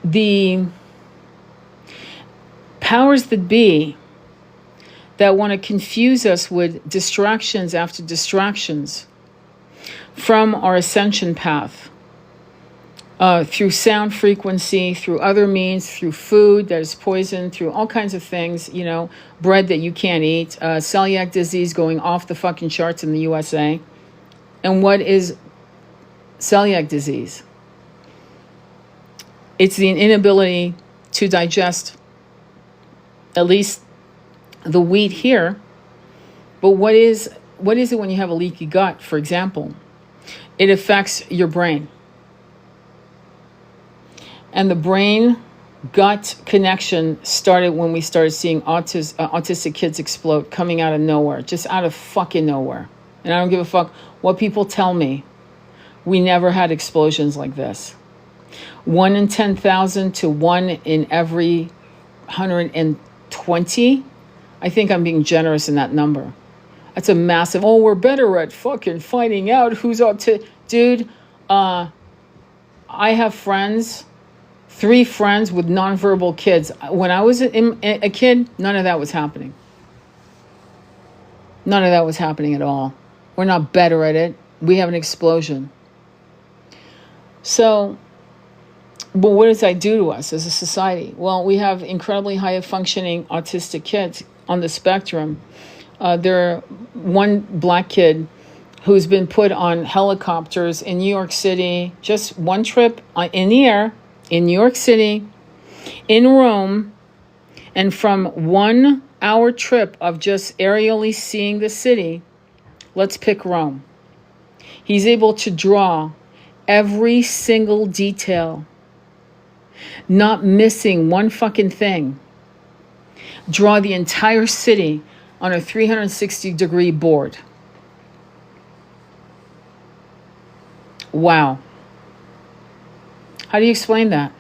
the powers that be that want to confuse us with distractions after distractions from our ascension path, through sound frequency, through other means, through food that is poisoned, through all kinds of things, bread that you can't eat, celiac disease going off the fucking charts in the USA. And what is celiac disease? It's the inability to digest at least the wheat here. But what is it when you have a leaky gut, for example? It affects your brain. And the brain-gut connection started when we started seeing autistic kids explode, coming out of nowhere, just out of fucking nowhere. And I don't give a fuck what people tell me. We never had explosions like this. 1 in 10,000 to 1 in every 120. I think I'm being generous in that number. That's a massive, we're better at fucking finding out who's autistic. Dude, I have friends, 3 friends with nonverbal kids. When I was a kid, none of that was happening. None of that was happening at all. We're not better at it. We have an explosion. So, but what does that do to us as a society? Well, we have incredibly high functioning autistic kids on the spectrum. There one black kid who's been put on helicopters in New York City, just one trip in the air, in New York City, in Rome, and from 1 hour trip of just aerially seeing the city, let's pick Rome. He's able to draw every single detail, not missing one fucking thing. Draw the entire city on a 360-degree board. Wow. How do you explain that?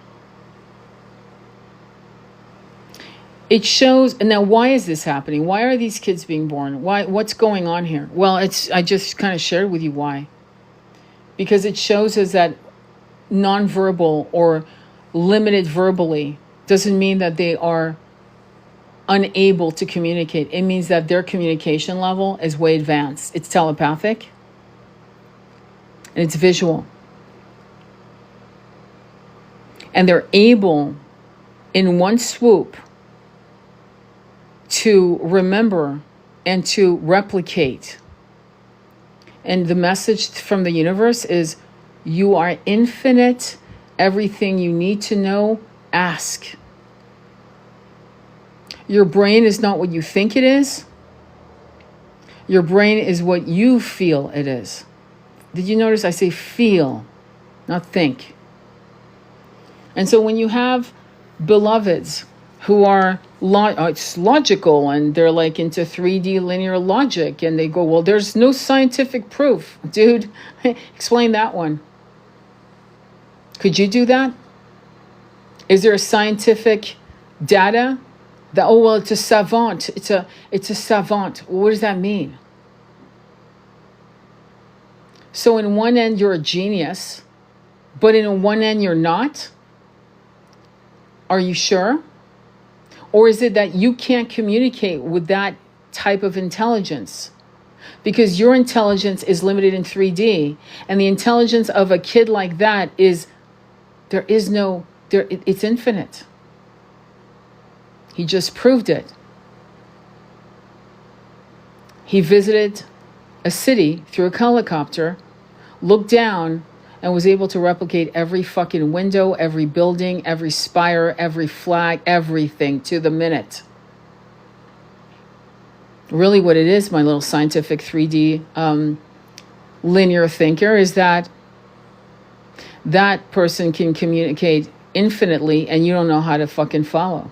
It shows, and now why is this happening? Why are these kids being born? What's going on here? Well, I just kind of shared with you why. Because it shows us that nonverbal or limited verbally doesn't mean that they are unable to communicate. It means that their communication level is way advanced. It's telepathic and it's visual. And they're able, in one swoop, to remember and to replicate. And the message from the universe is, you are infinite. Everything you need to know, ask. Your brain is not what you think it is. Your brain is what you feel it is. Did you notice I say feel, not think? And so when you have beloveds who are it's logical, and they're like into 3D linear logic, and they go, well, there's no scientific proof. Dude, explain that one. Could you do that? Is there a scientific data that, oh, well, it's a savant. It's a savant. What does that mean? So in one end, you're a genius, but in one end, you're not? Are you sure? Or is it that you can't communicate with that type of intelligence? Because your intelligence is limited in 3D, and the intelligence of a kid like that is, it's infinite. He just proved it. He visited a city through a helicopter, looked down, and was able to replicate every fucking window, every building, every spire, every flag, everything to the minute. Really what it is, my little scientific 3D linear thinker, is that person can communicate infinitely and you don't know how to fucking follow.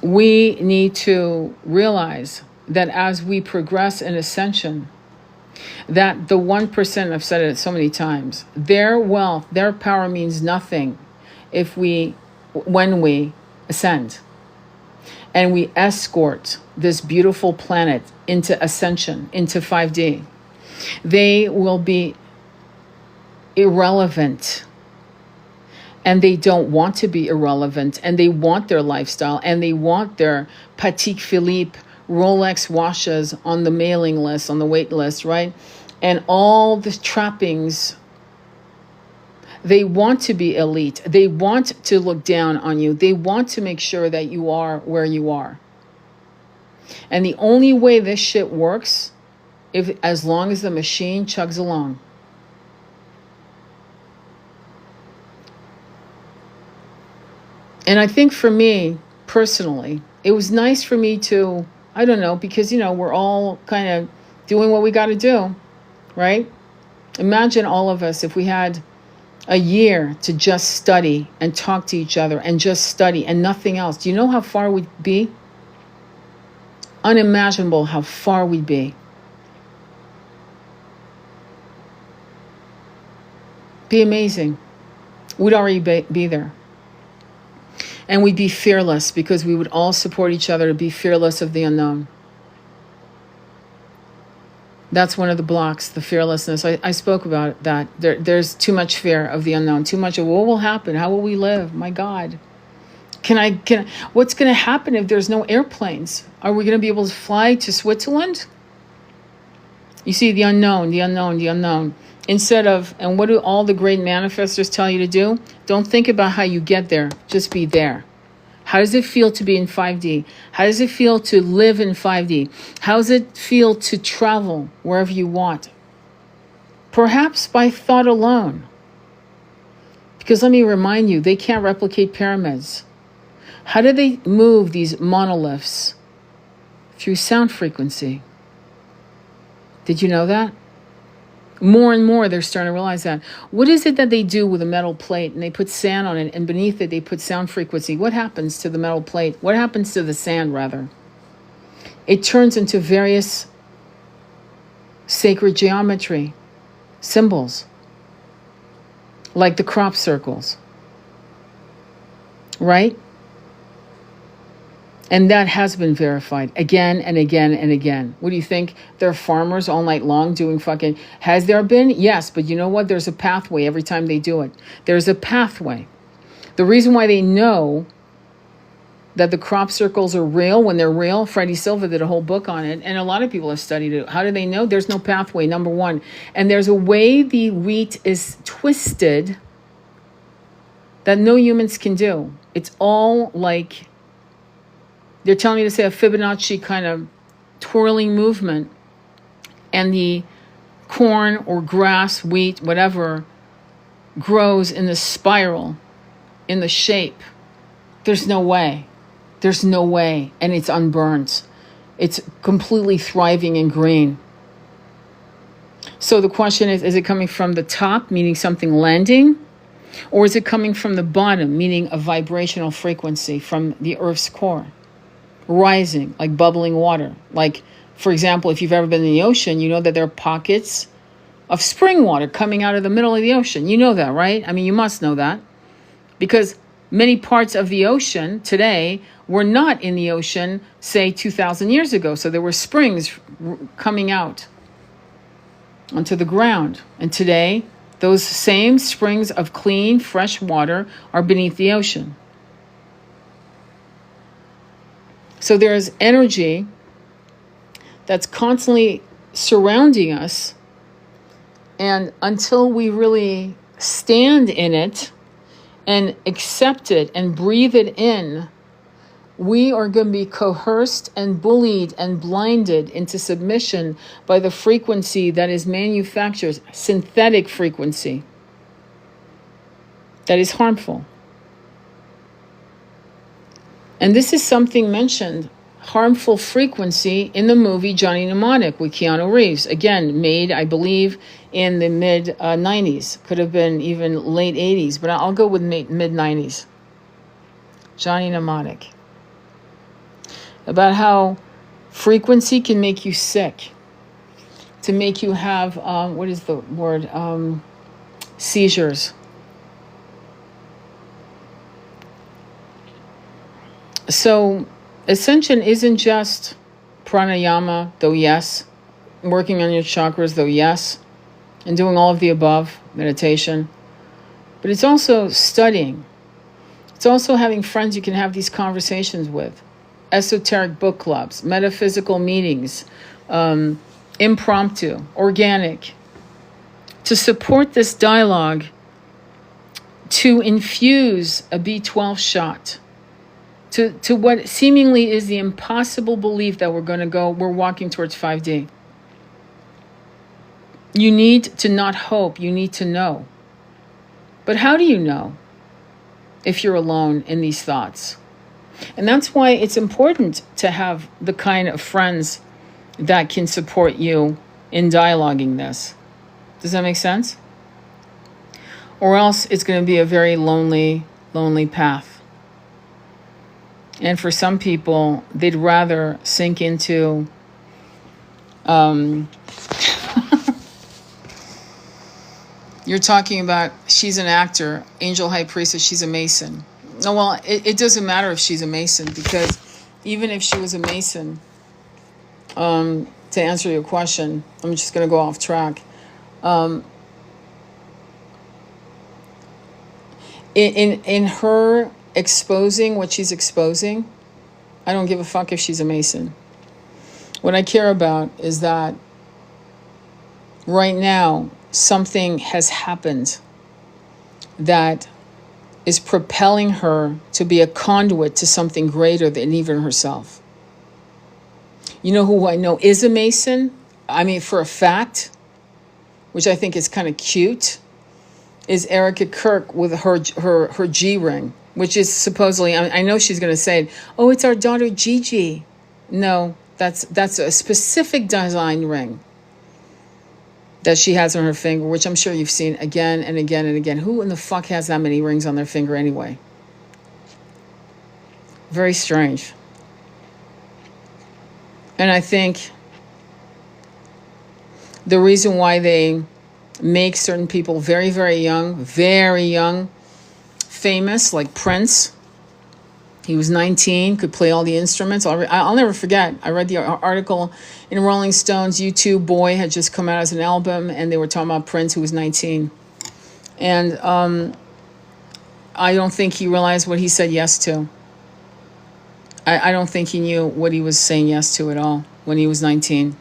We need to realize that as we progress in ascension, that the 1%, I've said it so many times, their wealth, their power means nothing when we ascend and we escort this beautiful planet into ascension, into 5D. They will be irrelevant. And they don't want to be irrelevant, and they want their lifestyle, and they want their Patek Philippe Rolex watches on the mailing list, on the wait list, right? And all the trappings. They want to be elite. They want to look down on you. They want to make sure that you are where you are. And the only way this shit works, as long as the machine chugs along. And I think for me, personally, it was nice for me to, I don't know, because, we're all kind of doing what we got to do, right? Imagine all of us if we had a year to just study and talk to each other and just study and nothing else. Do you know how far we'd be? Unimaginable how far we'd be. Be amazing. We'd already be there. And we'd be fearless because we would all support each other to be fearless of the unknown. That's one of the blocks, the fearlessness. I spoke about that. There's too much fear of the unknown, too much of what will happen, how will we live? My God. What's going to happen if there's no airplanes? Are we going to be able to fly to Switzerland? You see, the unknown, the unknown, the unknown. Instead of, and what do all the great manifestors tell you to do? Don't think about how you get there. Just be there. How does it feel to be in 5D? How does it feel to live in 5D? How does it feel to travel wherever you want? Perhaps by thought alone. Because let me remind you, they can't replicate pyramids. How do they move these monoliths? Through sound frequency. Did you know that? More and more, they're starting to realize that. What is it that they do with a metal plate? And they put sand on it, and beneath it, they put sound frequency. What happens to the metal plate? What happens to the sand, rather? It turns into various sacred geometry, symbols, like the crop circles. Right? And that has been verified again and again and again. What do you think? They're farmers all night long doing fucking... Has there been? Yes, but you know what? There's a pathway every time they do it. There's a pathway. The reason why they know that the crop circles are real, when they're real, Freddie Silva did a whole book on it, and a lot of people have studied it. How do they know? There's no pathway, number one. And there's a way the wheat is twisted that no humans can do. It's all like... They're telling you to say a Fibonacci kind of twirling movement, and the corn or grass, wheat, whatever, grows in the spiral, in the shape. There's no way. There's no way. And it's unburnt. It's completely thriving and green. So the question is it coming from the top, meaning something landing? Or is it coming from the bottom, meaning a vibrational frequency from the Earth's core? Rising, like bubbling water. Like, for example, if you've ever been in the ocean, you know that there are pockets of spring water coming out of the middle of the ocean. You know that, right? I mean, you must know that. Because many parts of the ocean today were not in the ocean, say, 2,000 years ago. So there were springs coming out onto the ground. And today, those same springs of clean, fresh water are beneath the ocean. So there's energy that's constantly surrounding us. And until we really stand in it and accept it and breathe it in, we are going to be coerced and bullied and blinded into submission by the frequency that is manufactured, synthetic frequency that is harmful. And this is something mentioned, harmful frequency, in the movie Johnny Mnemonic with Keanu Reeves. Again, made, I believe, in the mid-90s. Could have been even late 80s, but I'll go with mid-90s. Johnny Mnemonic. About how frequency can make you sick. To make you have, what is the word? Seizures. So ascension isn't just pranayama, though yes. Working on your chakras, though yes. And doing all of the above, meditation. But it's also studying. It's also having friends you can have these conversations with. Esoteric book clubs, metaphysical meetings, impromptu, organic. To support this dialogue, to infuse a B12 shot to what seemingly is the impossible belief that we're walking towards 5D. You need to not hope, you need to know. But how do you know if you're alone in these thoughts? And that's why it's important to have the kind of friends that can support you in dialoguing this. Does that make sense? Or else it's going to be a very lonely, lonely path. And for some people, they'd rather sink into you're talking about, she's an actor, Angel High Priestess, she's a Mason. Oh, well, it doesn't matter if she's a Mason, because even if she was a Mason, to answer your question, I'm just going to go off track. In her exposing what she's exposing, I don't give a fuck if she's a Mason. What I care about is that right now something has happened that is propelling her to be a conduit to something greater than even herself. You know who I know is a Mason? I mean, for a fact, which I think is kind of cute, is Erica Kirk with her G ring, which is supposedly, I know she's going to say, oh, it's our daughter Gigi. No, that's a specific design ring that she has on her finger, which I'm sure you've seen again and again and again. Who in the fuck has that many rings on their finger anyway? Very strange. And I think the reason why they make certain people very, very young, famous, like Prince. He was 19, could play all the instruments. I'll never forget. I read the article in Rolling Stone's U2 Boy had just come out as an album, and they were talking about Prince, who was 19. And I don't think he realized what he said yes to. I don't think he knew what he was saying yes to at all when he was 19.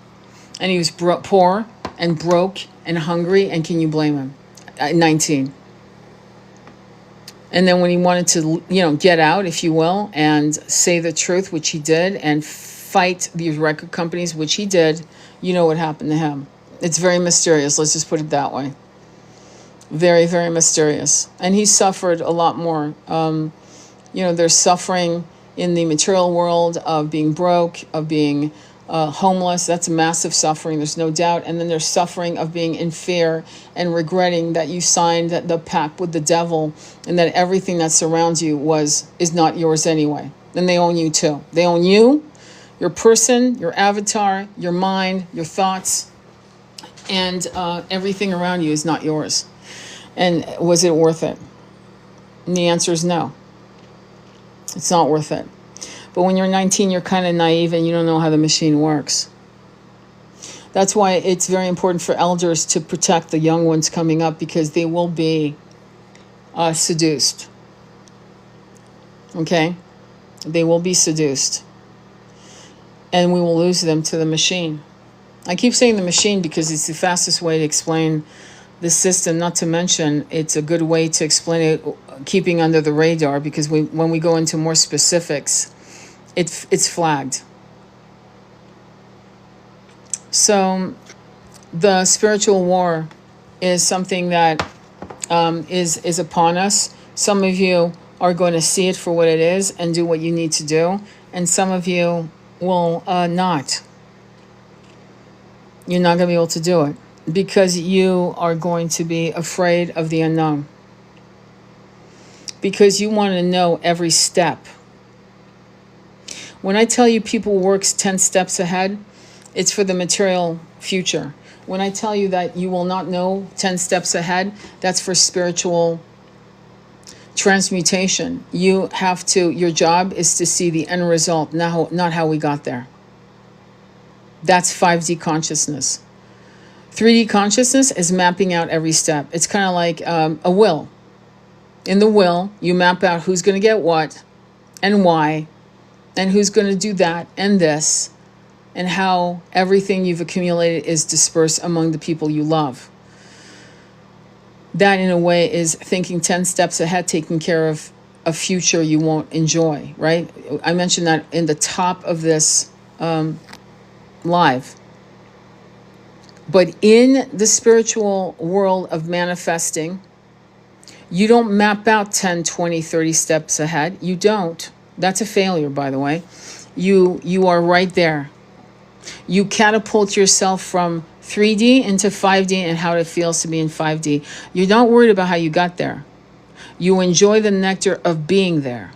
And he was poor and broke and hungry, and can you blame him? At 19. And then when he wanted to, get out, if you will, and say the truth, which he did, and fight these record companies, which he did, you know what happened to him. It's very mysterious. Let's just put it that way. Very, very mysterious. And he suffered a lot more. There's suffering in the material world of being broke, of being homeless. That's massive suffering. There's no doubt. And then there's suffering of being in fear and regretting that you signed the pact with the devil, and that everything that surrounds you is not yours anyway. And they own you too. They own you, your person, your avatar, your mind, your thoughts, and everything around you is not yours. And was it worth it? And the answer is no. It's not worth it. But when you're 19, you're kind of naive and you don't know how the machine works. That's why it's very important for elders to protect the young ones coming up, because they will be seduced. Okay? They will be seduced. And we will lose them to the machine. I keep saying the machine because it's the fastest way to explain the system, not to mention it's a good way to explain it keeping under the radar, because when we go into more specifics, it's flagged. So the spiritual war is something that is upon us. Some of you are going to see it for what it is and do what you need to do, and some of you will not. You're not going to be able to do it because you are going to be afraid of the unknown, because you want to know every step. When I tell you people works 10 steps ahead, it's for the material future. When I tell you that you will not know 10 steps ahead, that's for spiritual transmutation. Your job is to see the end result, not how we got there. That's 5D consciousness. 3D consciousness is mapping out every step. It's kind of like a will. In the will, you map out who's going to get what and why, and who's going to do that and this, and how everything you've accumulated is dispersed among the people you love. That, in a way, is thinking 10 steps ahead, taking care of a future you won't enjoy, right? I mentioned that in the top of this live. But in the spiritual world of manifesting, you don't map out 10, 20, 30 steps ahead. You don't. That's a failure, by the way. You are right there. You catapult yourself from 3D into 5D and how it feels to be in 5D. You're not worried about how you got there. You enjoy the nectar of being there.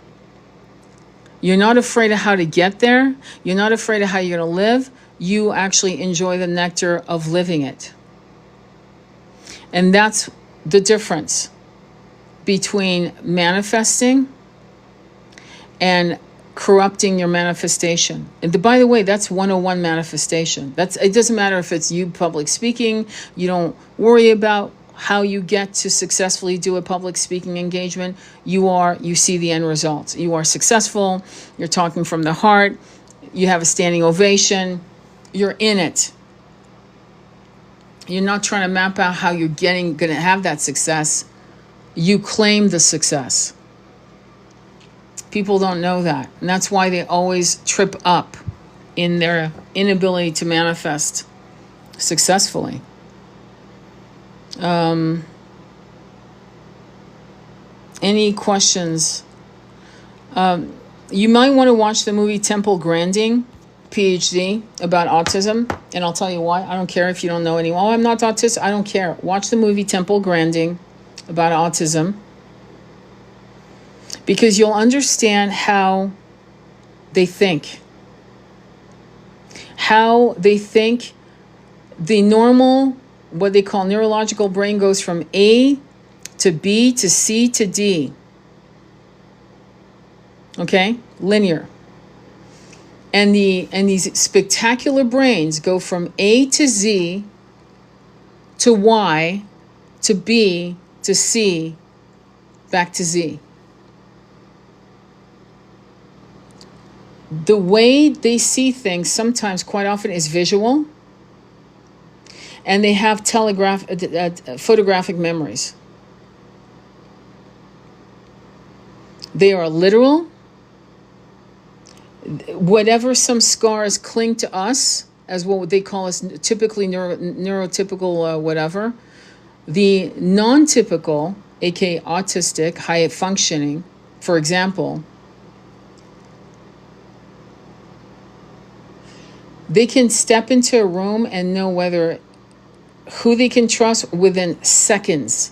You're not afraid of how to get there. You're not afraid of how you're going to live. You actually enjoy the nectar of living it. And that's the difference between manifesting and corrupting your manifestation. And by the way, that's 101 manifestation. It doesn't matter if it's you public speaking. You don't worry about how you get to successfully do a public speaking engagement. You see the end results. You are successful. You're talking from the heart. You have a standing ovation. You're in it. You're not trying to map out how you're going to have that success. You claim the success. People don't know that. And that's why they always trip up in their inability to manifest successfully. Any questions? You might want to watch the movie Temple Grandin, PhD, about autism. And I'll tell you why. I don't care if you don't know anyone. Oh, I'm not autistic. I don't care. Watch the movie Temple Grandin about autism. Because you'll understand how they think. How they think. The normal, what they call neurological brain, goes from A to B to C to D. Okay? Linear. And these spectacular brains go from A to Z to Y to B to C back to Z. The way they see things sometimes, quite often, is visual. And they have photographic memories. They are literal. Whatever some scars cling to us, as what they call us, typically neurotypical whatever, the non-typical, aka autistic, high functioning, for example, They can step into a room and know who they can trust within seconds.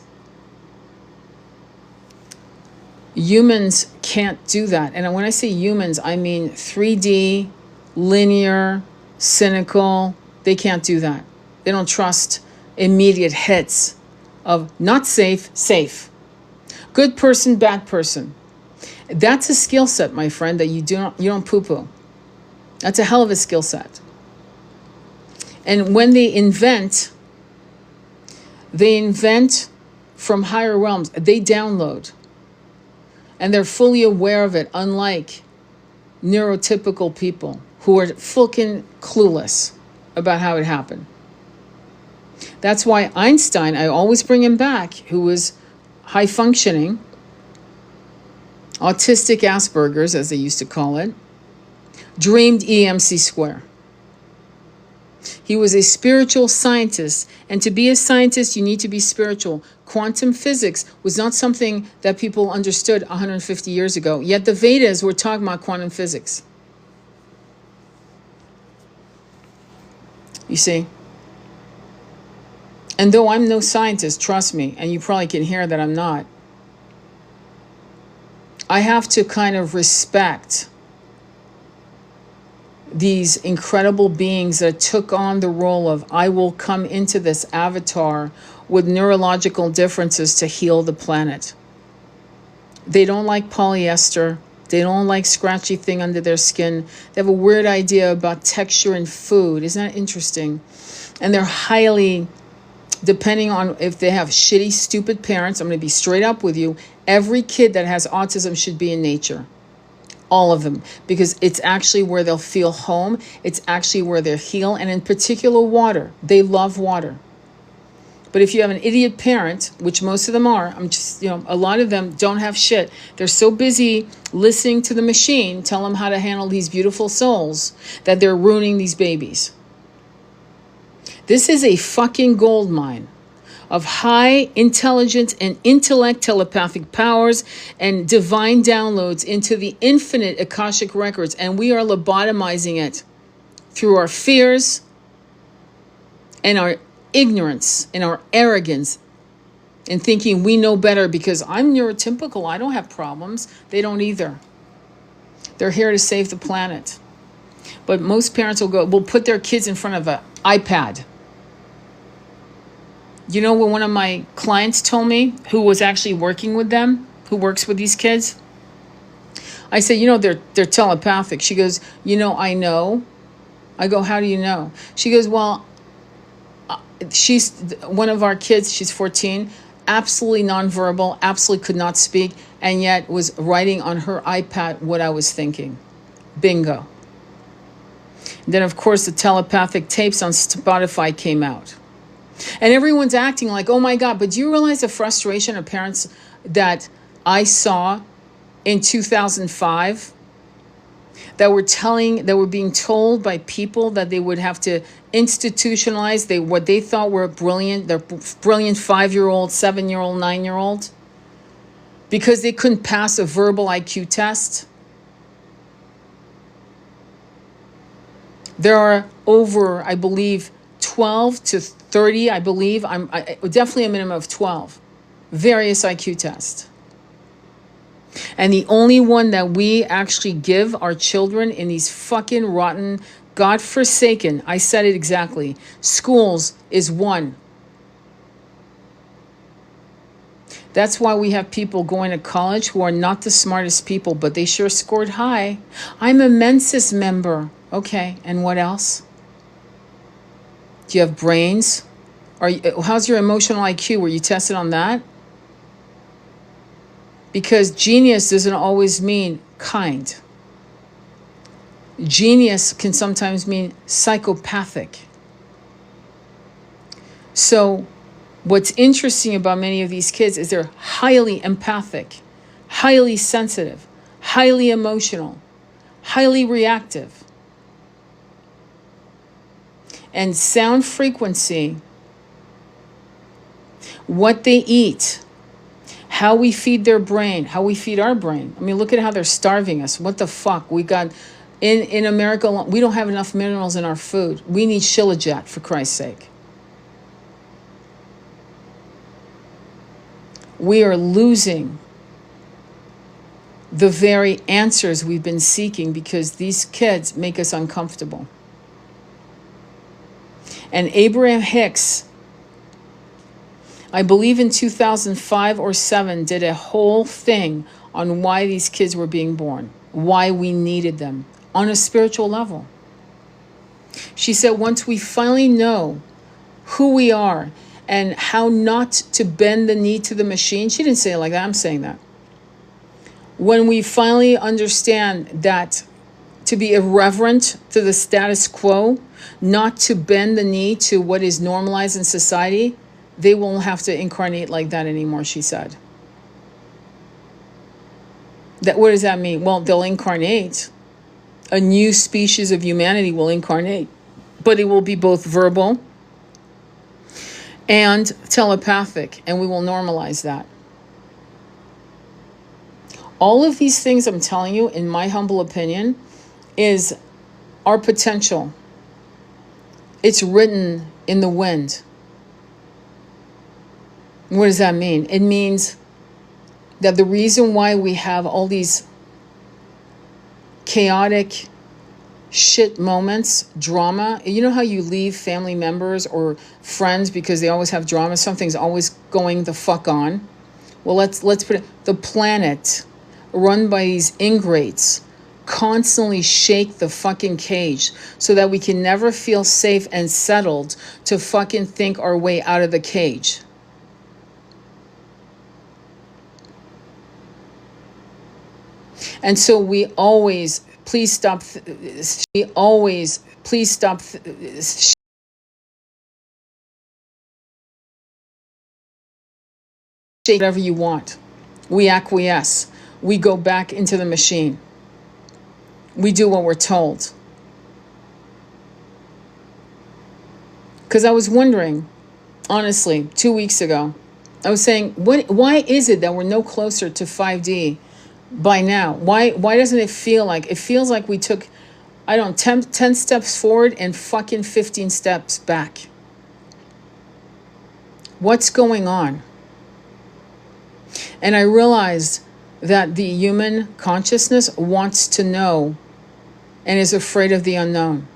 Humans can't do that. And when I say humans, I mean 3D, linear, cynical. They can't do that. They don't trust immediate hits of not safe, safe. Good person, bad person. That's a skill set, my friend, that you don't poo-poo. That's a hell of a skill set. And when they invent from higher realms. They download. And they're fully aware of it, unlike neurotypical people who are fucking clueless about how it happened. That's why Einstein, I always bring him back, who was high functioning, autistic Asperger's, as they used to call it, dreamed EMC square. He was a spiritual scientist, and to be a scientist, you need to be spiritual. Quantum physics was not something that people understood 150 years ago, yet the Vedas were talking about quantum physics. You see? And though I'm no scientist, trust me, and you probably can hear that I'm not, I have to kind of respect these incredible beings that took on the role of, I will come into this avatar with neurological differences to heal the planet. They don't like polyester. They don't like scratchy thing under their skin. They have a weird idea about texture in food. Isn't that interesting? And they're highly, depending on if they have shitty, stupid parents, I'm going to be straight up with you. Every kid that has autism should be in nature. All of them, because it's actually where they'll feel home. It's actually where they'll heal. And in particular, water. They love water. But if you have an idiot parent, which most of them are, a lot of them don't have shit. They're so busy listening to the machine tell them how to handle these beautiful souls that they're ruining these babies. This is a fucking gold mine of high intelligence and intellect, telepathic powers, and divine downloads into the infinite Akashic Records. And we are lobotomizing it through our fears and our ignorance and our arrogance and thinking we know better because I'm neurotypical. I don't have problems. They don't either. They're here to save the planet. But most parents will put their kids in front of an iPad. You know what one of my clients told me, who was actually working with them, who works with these kids? I said, they're telepathic. She goes, I know. I go, how do you know? She goes, well, she's one of our kids, she's 14, absolutely nonverbal, absolutely could not speak, and yet was writing on her iPad what I was thinking. Bingo. Then, of course, the telepathic tapes on Spotify came out. And everyone's acting like, oh my God, but do you realize the frustration of parents that I saw in 2005 that were being told by people that they would have to institutionalize what they thought were their brilliant 5-year-old, 7-year-old, 9-year-old because they couldn't pass a verbal IQ test? There are over, I believe, 12 to 30, I believe, definitely a minimum of 12 various IQ tests. And the only one that we actually give our children in these fucking rotten, godforsaken, I said it exactly, schools is one. That's why we have people going to college who are not the smartest people, but they sure scored high. I'm a Mensis member. Okay, and what else? Do you have brains? How's your emotional IQ? Were you tested on that? Because genius doesn't always mean kind. Genius can sometimes mean psychopathic. So what's interesting about many of these kids is they're highly empathic, highly sensitive, highly emotional, highly reactive. And sound frequency, what they eat, how we feed their brain, how we feed our brain. I mean, look at how they're starving us. What the fuck? We got In America, we don't have enough minerals in our food. We need Shilajit, for Christ's sake. We are losing the very answers we've been seeking because these kids make us uncomfortable. And Abraham Hicks, I believe in 2005 or 7, did a whole thing on why these kids were being born, why we needed them on a spiritual level. She said once we finally know who we are and how not to bend the knee to the machine, she didn't say it like that, I'm saying that. When we finally understand that to be irreverent to the status quo, not to bend the knee to what is normalized in society, they won't have to incarnate like that anymore, she said. What does that mean? Well, they'll incarnate. A new species of humanity will incarnate, but it will be both verbal and telepathic, and we will normalize that. All of these things I'm telling you, in my humble opinion, is our potential. It's written in the wind. What does that mean? It means that the reason why we have all these chaotic shit moments, drama, you know how you leave family members or friends because they always have drama, something's always going the fuck on? Well, let's put it, the planet run by these ingrates constantly shake the fucking cage so that we can never feel safe and settled to fucking think our way out of the cage. And so we always, please stop, whatever you want. We acquiesce. We go back into the machine. We do what we're told. Because I was wondering, honestly, 2 weeks ago, I was saying, why is it that we're no closer to 5D by now? Why doesn't it feel like we took, 10 steps forward and fucking 15 steps back? What's going on? And I realized that the human consciousness wants to know and is afraid of the unknown.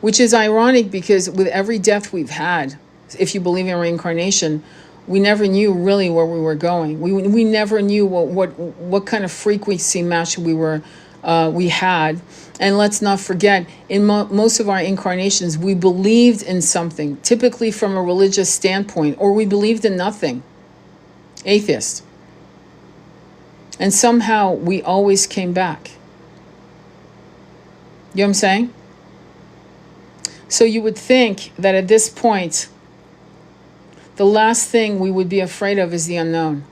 Which is ironic because with every death we've had, if you believe in reincarnation, we never knew really where we were going. We never knew what kind of frequency match we had. And let's not forget, in most of our incarnations, we believed in something, typically from a religious standpoint, or we believed in nothing. Atheist. And somehow we always came back. You know what I'm saying? So you would think that at this point, the last thing we would be afraid of is the unknown.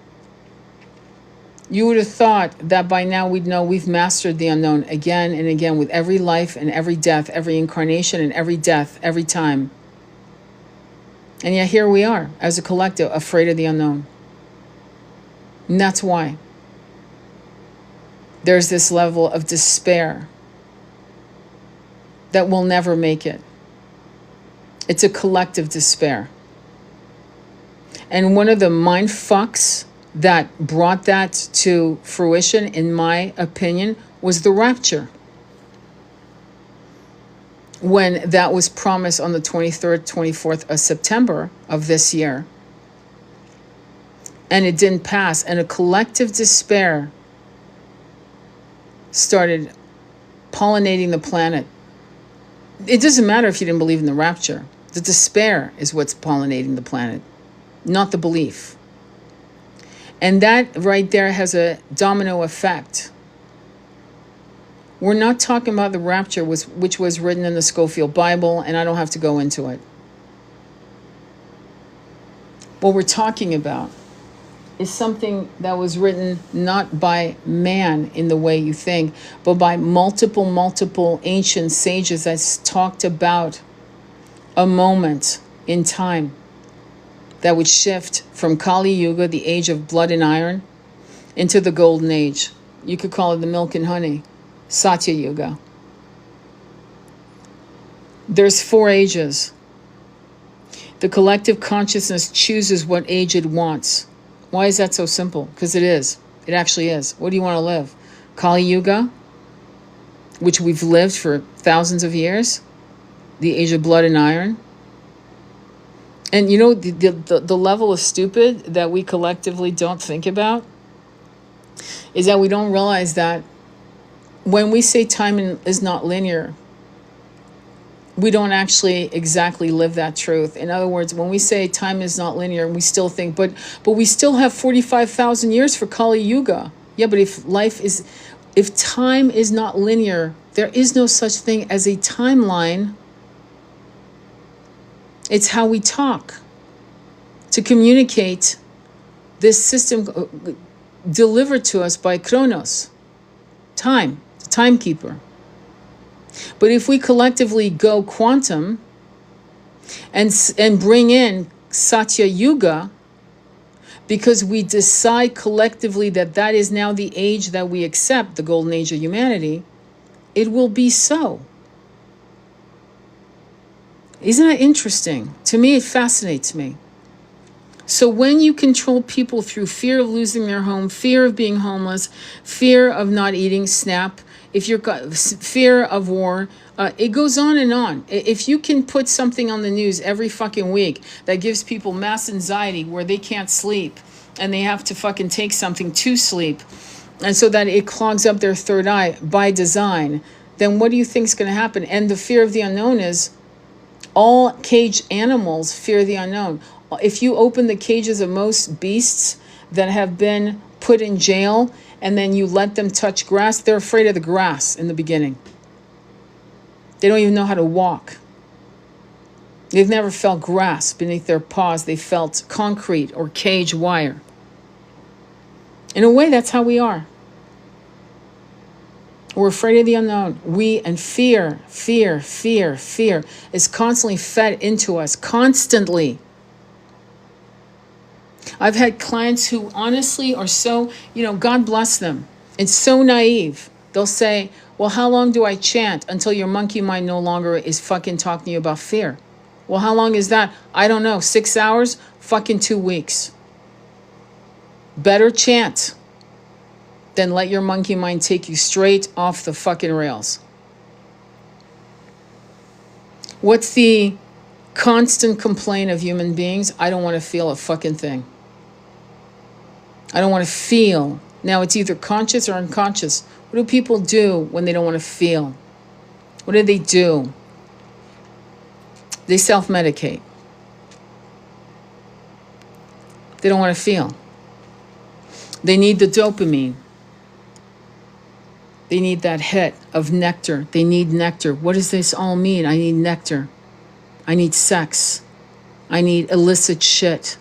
You would have thought that by now we'd know we've mastered the unknown again and again with every life and every death, every incarnation and every death, every time. And yet here we are, as a collective, afraid of the unknown. And that's why there's this level of despair that we'll never make it. It's a collective despair. And one of the mind fucks that brought that to fruition, in my opinion, was the rapture. When that was promised on the 23rd, 24th of September of this year. And it didn't pass. And a collective despair started pollinating the planet. It doesn't matter if you didn't believe in the rapture. The despair is what's pollinating the planet, not the belief. And that right there has a domino effect. We're not talking about the rapture, which was written in the Schofield Bible, and I don't have to go into it. What we're talking about is something that was written not by man in the way you think, but by multiple ancient sages that talked about a moment in time that would shift from Kali Yuga, the age of blood and iron, into the golden age. You could call it the milk and honey. Satya Yuga. There's 4 ages. The collective consciousness chooses what age it wants. Why is that so simple? Because it is. It actually is. What do you want to live? Kali Yuga, which we've lived for thousands of years. The age of blood and iron. And you know, the level of stupid that we collectively don't think about is that we don't realize that when we say time is not linear, we don't actually exactly live that truth. In other words, when we say time is not linear, we still think, but we still have 45,000 years for Kali Yuga. Yeah, but if time is not linear, there is no such thing as a timeline. It's how we talk to communicate this system delivered to us by Kronos, time, the timekeeper. But if we collectively go quantum and bring in Satya Yuga, because we decide collectively that that is now the age that we accept, the golden age of humanity, it will be so. Isn't that interesting? To me, it fascinates me. So when you control people through fear of losing their home, fear of being homeless, fear of not eating, SNAP, if you're fear of war, it goes on and on. If you can put something on the news every fucking week that gives people mass anxiety where they can't sleep and they have to fucking take something to sleep, and so that it clogs up their third eye by design, then what do you think is going to happen? And the fear of the unknown is all caged animals fear the unknown. If you open the cages of most beasts that have been put in jail and then you let them touch grass, they're afraid of the grass in the beginning. They don't even know how to walk. They've never felt grass beneath their paws. They felt concrete or cage wire. In a way, that's how we are. We're afraid of the unknown. And fear is constantly fed into us, constantly. I've had clients who honestly are so, God bless them. It's so naive. They'll say, well, how long do I chant until your monkey mind no longer is fucking talking to you about fear? Well, how long is that? I don't know. 6 hours? Fucking 2 weeks. Better chant than let your monkey mind take you straight off the fucking rails. What's the constant complaint of human beings? I don't want to feel a fucking thing. I don't want to feel. Now, it's either conscious or unconscious. What do people do when they don't want to feel? What do? They self-medicate. They don't want to feel. They need the dopamine. They need that hit of nectar. They need nectar. What does this all mean? I need nectar. I need sex. I need illicit shit.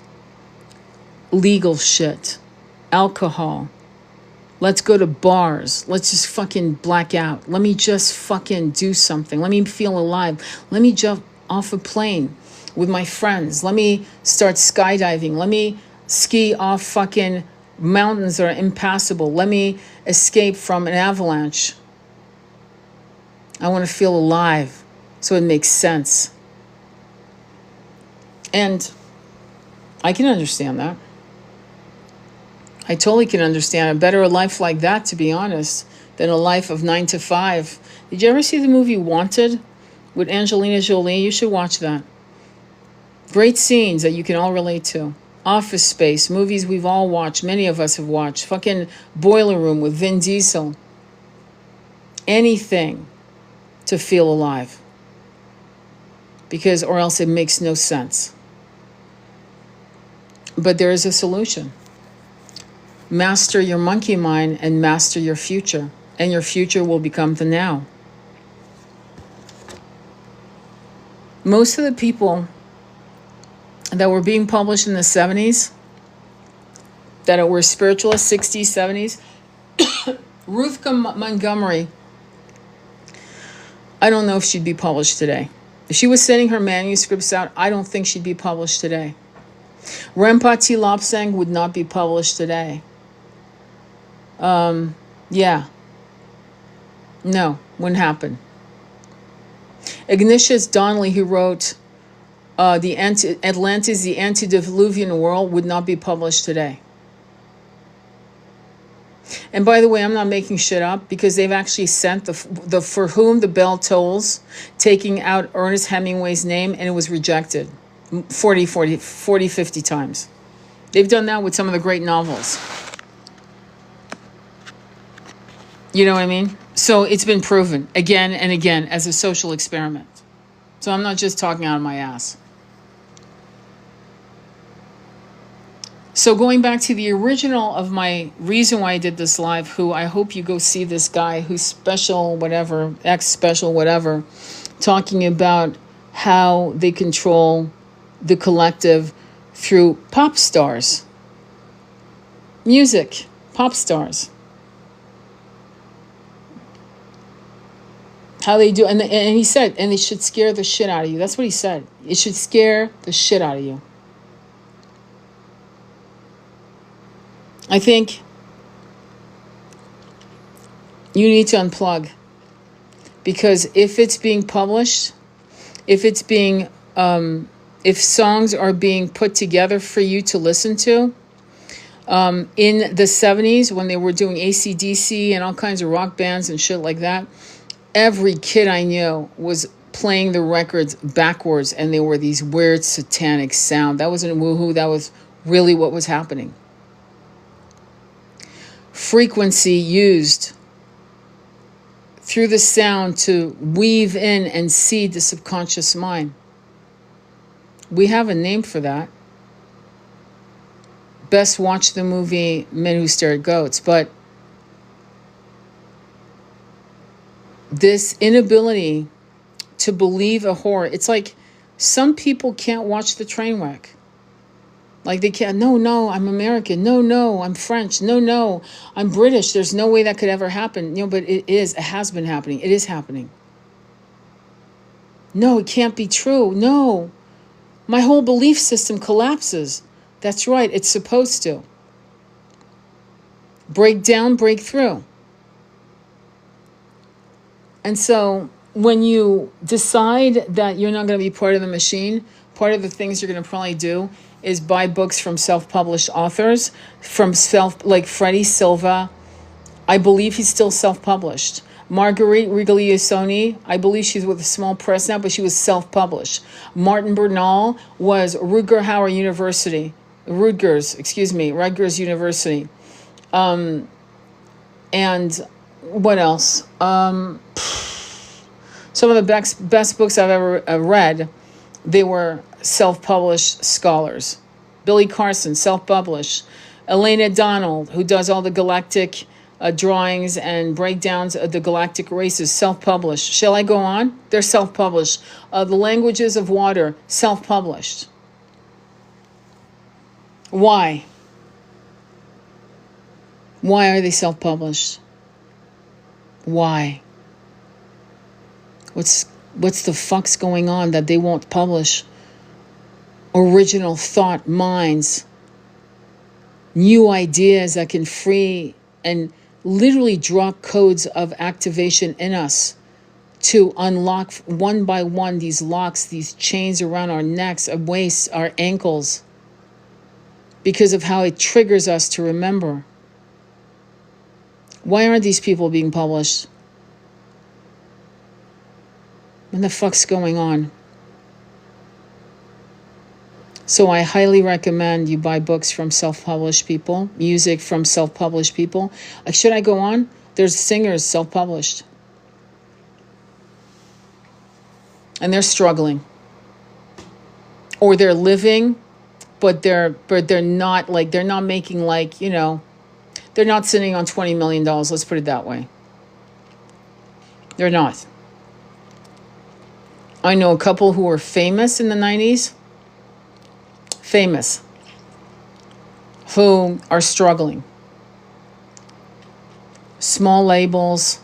Legal shit. Alcohol. Let's go to bars. Let's just fucking black out. Let me just fucking do something. Let me feel alive. Let me jump off a plane with my friends. Let me start skydiving. Let me ski off fucking mountains that are impassable. Let me escape from an avalanche. I want to feel alive so it makes sense. And I can understand that. I totally can understand it. Better a life like that, to be honest, than a life of 9 to 5. Did you ever see the movie Wanted with Angelina Jolie? You should watch that. Great scenes that you can all relate to. Office Space, movies we've all watched, many of us have watched. Fucking Boiler Room with Vin Diesel. Anything to feel alive. Because, or else it makes no sense. But there is a solution. Master your monkey mind and master your future. And your future will become the now. Most of the people that were being published in the 70s, that were spiritualists, 60s, 70s, Ruth Montgomery, I don't know if she'd be published today. If she was sending her manuscripts out, I don't think she'd be published today. Renpa Lobsang would not be published today. Yeah. No, wouldn't happen. Ignatius Donnelly, who wrote Atlantis, the Antediluvian World, would not be published today. And by the way, I'm not making shit up, because they've actually sent the For Whom the Bell Tolls, taking out Ernest Hemingway's name, and it was rejected 50 times. They've done that with some of the great novels. You know what I mean? So it's been proven again and again as a social experiment. So I'm not just talking out of my ass. So going back to the original of my reason why I did this live, who I hope you go see, this guy who's special, whatever, special, whatever, talking about how they control the collective through pop stars. Music, pop stars. How they do, and he said, and it should scare the shit out of you. That's what he said. It should scare the shit out of you. I think you need to unplug, because if it's being published, if songs are being put together for you to listen to, in the 70s when they were doing AC/DC and all kinds of rock bands and shit like that, every kid I knew was playing the records backwards, and they were these weird satanic sound. That wasn't woohoo, that was really what was happening. Frequency used through the sound to weave in and seed the subconscious mind. We have a name for that. Best watch the movie Men Who Stare at Goats. But this inability to believe a horror, it's like some people can't watch the train wreck. Like they can't, no, I'm American. No, I'm French. No, I'm British. There's no way that could ever happen. But it has been happening. It is happening. No, it can't be true. No, my whole belief system collapses. That's right, it's supposed to. Break down, break through. And so when you decide that you're not going to be part of the machine, part of the things you're going to probably do is buy books from self-published authors, like Freddie Silva. I believe he's still self-published. Marguerite Rigogliosoni, I believe she's with a small press now, but she was self-published. Martin Bernal was Rutgers University. And what else? Some of the best books I've ever read, they were self-published scholars. Billy Carson, self-published. Elena Donald, who does all the galactic drawings and breakdowns of the galactic races, self-published. Shall I go on? They're self-published. The Languages of Water, self-published. Why? Why are they self-published? Why? What's the fuck's going on that they won't publish? Original thought minds, new ideas that can free and literally drop codes of activation in us to unlock one by one these locks, these chains around our necks, our waists, our ankles, because of how it triggers us to remember. Why aren't these people being published? What the fuck's going on? So I highly recommend you buy books from self-published people, music from self-published people. Should I go on? There's singers self-published. And they're struggling. Or they're living, but they're not making they're not sitting on $20 million, let's put it that way. They're not. I know a couple who were famous in the 90s. Famous. Who are struggling. Small labels.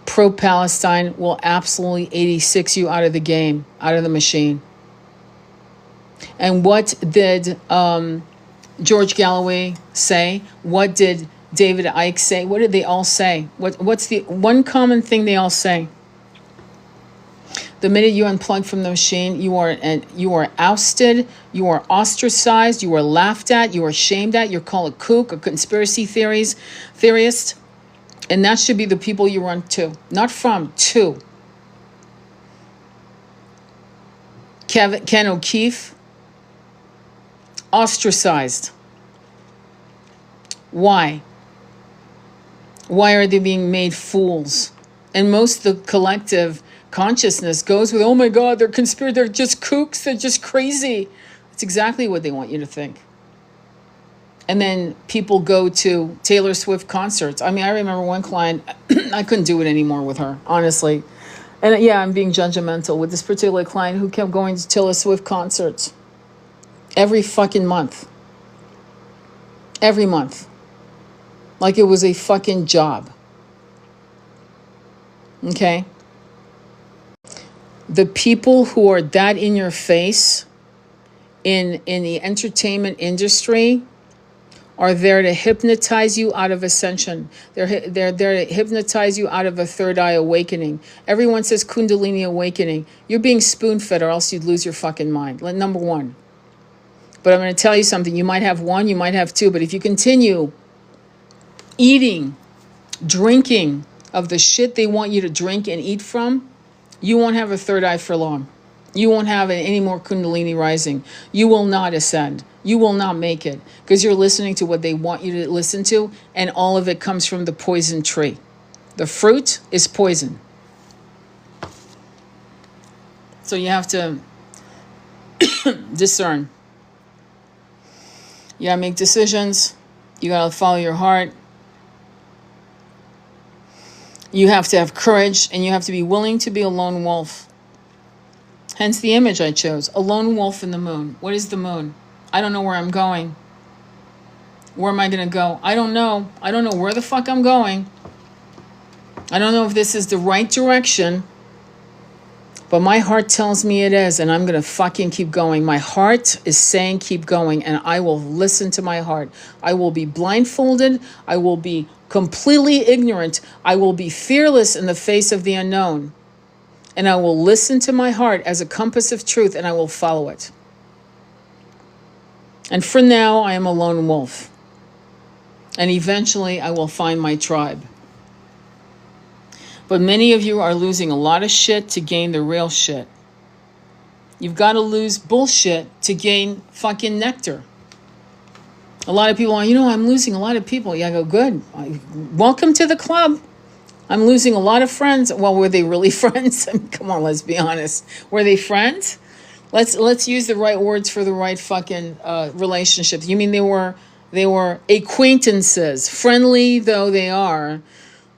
Pro-Palestine will absolutely 86 you out of the game, out of the machine. And what did George Galloway say? What did David Icke say? What did they all say? What's the one common thing they all say? The minute you unplug from the machine, you are ousted, you are ostracized, you are laughed at, you are shamed at, you're called a kook, a conspiracy theorist. And that should be the people you run to. Not from, to. Ken O'Keefe, ostracized. Why? Why are they being made fools? And most of the collective consciousness goes with, oh my God, they're just kooks, they're just crazy. It's exactly what they want you to think. And then people go to Taylor Swift concerts. I mean, I remember one client, I couldn't do it anymore with her, honestly. And yeah, I'm being judgmental with this particular client who kept going to Taylor Swift concerts every fucking month. Every month. Like it was a fucking job. Okay? The people who are that in your face in the entertainment industry are there to hypnotize you out of ascension. They're there to hypnotize you out of a third eye awakening. Everyone says Kundalini awakening. You're being spoon-fed or else you'd lose your fucking mind. Number one. But I'm going to tell you something. You might have one, you might have two. But if you continue eating, drinking of the shit they want you to drink and eat from, you won't have a third eye for long. You won't have any more Kundalini rising. You will not ascend. You will not make it because you're listening to what they want you to listen to, and all of it comes from the poison tree. The fruit is poison. So you have to discern. You gotta make decisions. You gotta follow your heart. You have to have courage, and you have to be willing to be a lone wolf. Hence the image I chose, a lone wolf in the moon. What is the moon? I don't know where I'm going. Where am I going to go? I don't know. I don't know where the fuck I'm going. I don't know if this is the right direction. But my heart tells me it is, and I'm going to fucking keep going. My heart is saying keep going, and I will listen to my heart. I will be blindfolded. I will be completely ignorant. I will be fearless in the face of the unknown. And I will listen to my heart as a compass of truth, and I will follow it. And for now, I am a lone wolf. And eventually, I will find my tribe. But many of you are losing a lot of shit to gain the real shit. You've got to lose bullshit to gain fucking nectar. A lot of people are, I'm losing a lot of people. Yeah, I go, good. Welcome to the club. I'm losing a lot of friends. Well, were they really friends? I mean, come on, let's be honest. Were they friends? Let's use the right words for the right fucking relationships. You mean they were acquaintances, friendly though they are.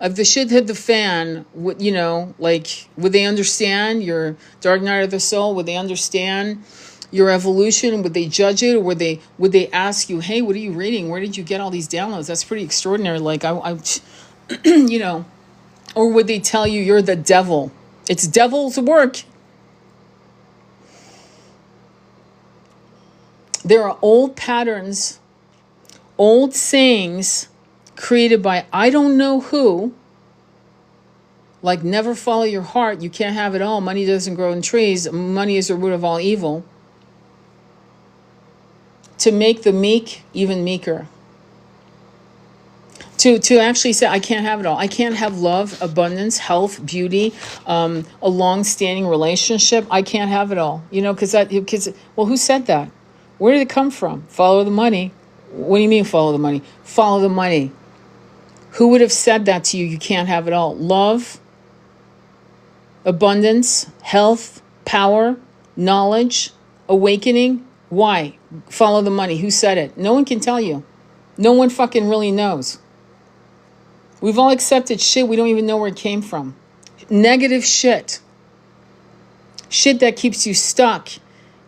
If the shit hit the fan, would they understand your dark night of the soul? Would they understand your evolution? Would they judge it, or would they ask you, hey, what are you reading? Where did you get all these downloads? That's pretty extraordinary. Like I or would they tell you you're the devil? It's devil's work. There are old patterns, old sayings created by I don't know who, like never follow your heart, you can't have it all, money doesn't grow in trees, money is the root of all evil, to make the meek even meeker. To actually say, I can't have it all. I can't have love, abundance, health, beauty, a long-standing relationship. I can't have it all. Because who said that? Where did it come from? Follow the money. What do you mean follow the money? Follow the money. Who would have said that to you? You can't have it all. Love, abundance, health, power, knowledge, awakening. Why? Follow the money. Who said it? No one can tell you. No one fucking really knows. We've all accepted shit we don't even know where it came from. Negative shit. Shit that keeps you stuck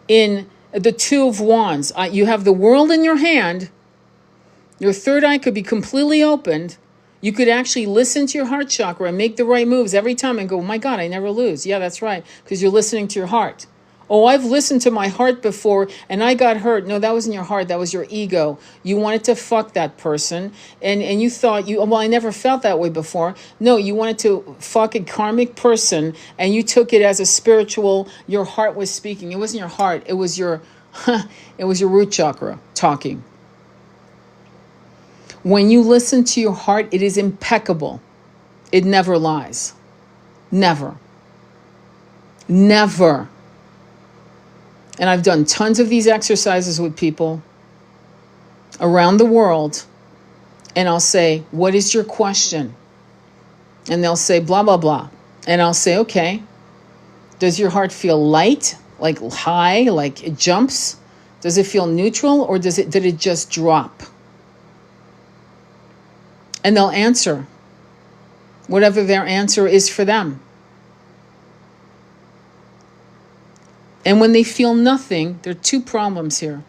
in the Two of Wands. You have the world in your hand. Your third eye could be completely opened. You could actually listen to your heart chakra and make the right moves every time and go, oh my God, I never lose. Yeah, that's right. Because you're listening to your heart. Oh, I've listened to my heart before and I got hurt. No, that wasn't your heart. That was your ego. You wanted to fuck that person. And you thought well, I never felt that way before. No, you wanted to fuck a karmic person and you took it as a spiritual, your heart was speaking. It wasn't your heart. It was your, it was your root chakra talking. When you listen to your heart, it is impeccable. It never lies. Never. Never. And I've done tons of these exercises with people around the world. And I'll say, what is your question? And they'll say, blah, blah, blah. And I'll say, okay, does your heart feel light, like high, like it jumps? Does it feel neutral, or did it just drop? And they'll answer whatever their answer is for them. And when they feel nothing, there are two problems here.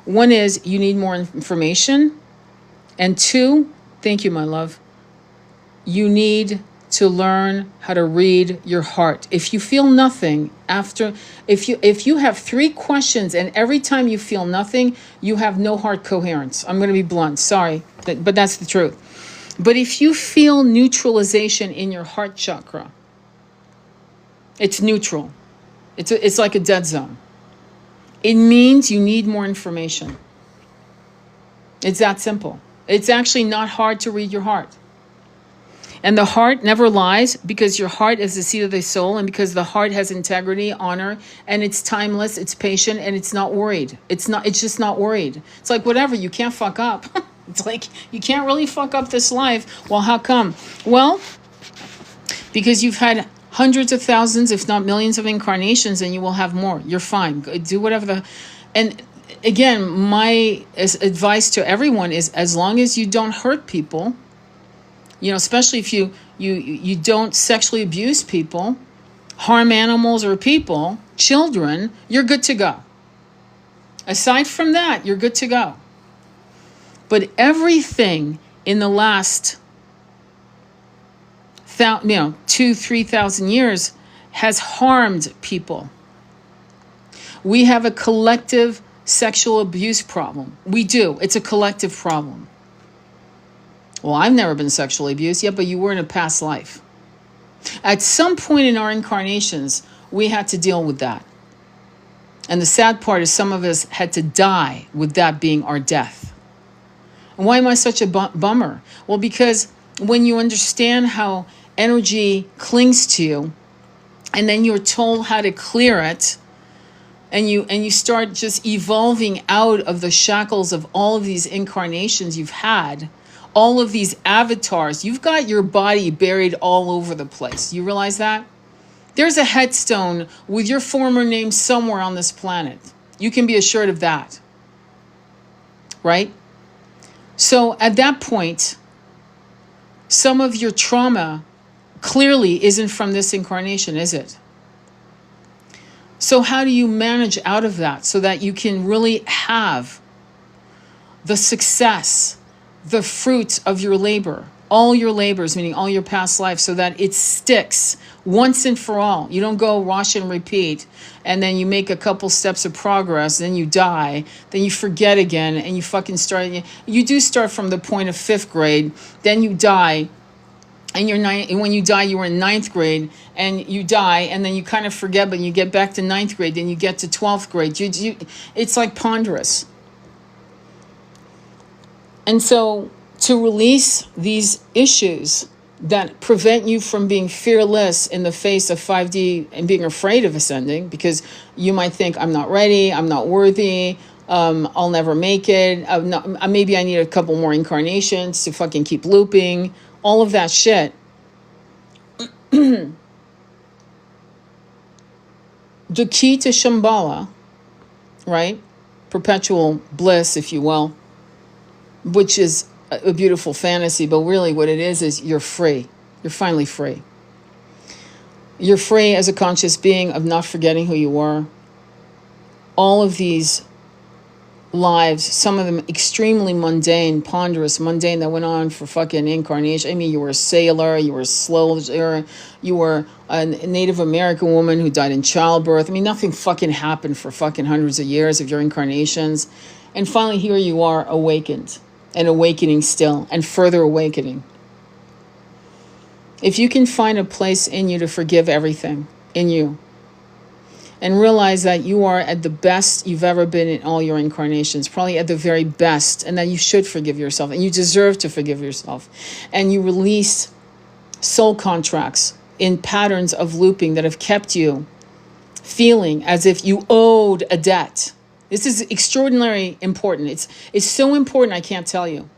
One is you need more information. And two, thank you, my love, you need to learn how to read your heart. If you feel nothing if you have 3 questions and every time you feel nothing, you have no heart coherence. I'm going to be blunt, sorry, but that's the truth. But if you feel neutralization in your heart chakra, it's neutral. It's like a dead zone. It means you need more information. It's that simple. It's actually not hard to read your heart. And the heart never lies because your heart is the seat of the soul, and because the heart has integrity, honor, and it's timeless, it's patient, and it's not worried. It's just not worried. It's like, whatever, you can't fuck up. It's like, you can't really fuck up this life. Well, how come? Well, because you've had hundreds of thousands, if not millions of incarnations, and you will have more. You're fine. Do whatever and again, my advice to everyone is, as long as you don't hurt people, especially if you don't sexually abuse people, harm animals or people, children, you're good to go. Aside from that, you're good to go. But everything in the last 2,000-3,000 years has harmed people. We have a collective sexual abuse problem. We do. It's a collective problem. Well, I've never been sexually abused yet, but you were in a past life. At some point in our incarnations, we had to deal with that. And the sad part is some of us had to die with that being our death. And why am I such a bummer? Well, because when you understand how energy clings to you, and then you're told how to clear it, and you start just evolving out of the shackles of all of these incarnations you've had, all of these avatars, you've got your body buried all over the place. You realize that? There's a headstone with your former name somewhere on this planet. You can be assured of that. Right? So at that point, some of your trauma clearly isn't from this incarnation, is it? So how do you manage out of that so that you can really have the success, the fruit of your labor, all your labors, meaning all your past life, so that it sticks once and for all? You don't go wash and repeat, and then you make a couple steps of progress, then you die, then you forget again, and you fucking start. You do start from the point of 5th grade, then you die. And when you die, you were in 9th grade, and you die, and then you kind of forget, but you get back to 9th grade, then you get to 12th grade. It's like ponderous. And so to release these issues that prevent you from being fearless in the face of 5D and being afraid of ascending, because you might think, I'm not ready, I'm not worthy, I'll never make it, maybe I need a couple more incarnations to fucking keep looping, all of that shit. The key to Shambhala, right? Perpetual bliss, if you will, which is a beautiful fantasy, but really what it is you're free. You're finally free. You're free as a conscious being of not forgetting who you were. All of these lives, some of them extremely mundane, ponderous, mundane, that went on for fucking incarnation. I mean, you were a sailor, you were a soldier, you were a Native American woman who died in childbirth. I mean, nothing fucking happened for fucking hundreds of years of your incarnations. And finally, here you are, awakened, and awakening still, and further awakening. If you can find a place in you to forgive everything in you, and realize that you are at the best you've ever been in all your incarnations, probably at the very best, and that you should forgive yourself, and you deserve to forgive yourself. And you release soul contracts in patterns of looping that have kept you feeling as if you owed a debt. This is extraordinarily important. It's so important, I can't tell you.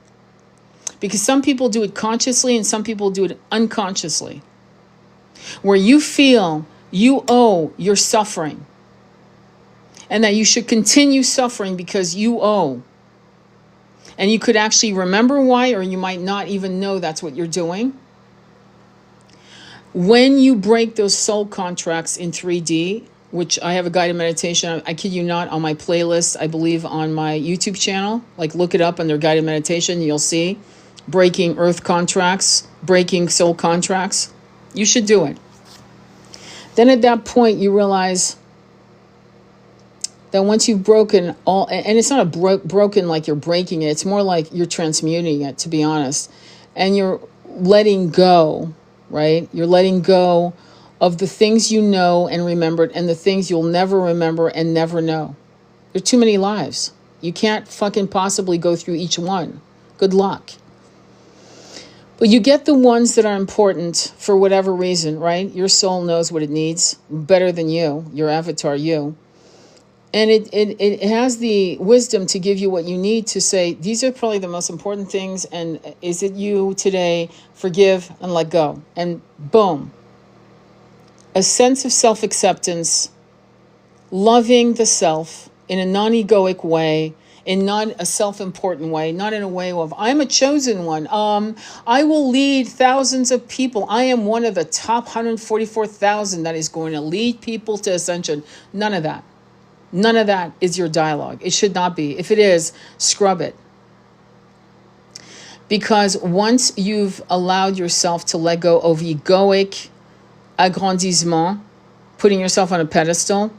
Because some people do it consciously and some people do it unconsciously. Where you feel you owe your suffering, and that you should continue suffering because you owe. And you could actually remember why, or you might not even know that's what you're doing. When you break those soul contracts in 3D, which I have a guided meditation, I kid you not, on my playlist, I believe on my YouTube channel, like look it up under guided meditation, you'll see breaking earth contracts, breaking soul contracts. You should do it. Then at that point, you realize that once you've broken all, and it's not broken like you're breaking it, it's more like you're transmuting it, to be honest. And you're letting go, right? You're letting go of the things you know and remembered and the things you'll never remember and never know. There are too many lives. You can't fucking possibly go through each one. Good luck. But you get the ones that are important for whatever reason, right? Your soul knows what it needs better than you, your avatar, you. And it has the wisdom to give you what you need to say, these are probably the most important things. And is it you today? Forgive and let go. And boom. A sense of self-acceptance, loving the self in a non-egoic way, in not a self-important way, not in a way of, I'm a chosen one. I will lead thousands of people. I am one of the top 144,000 that is going to lead people to ascension. None of that. None of that is your dialogue. It should not be. If it is, scrub it. Because once you've allowed yourself to let go of egoic agrandissement, putting yourself on a pedestal,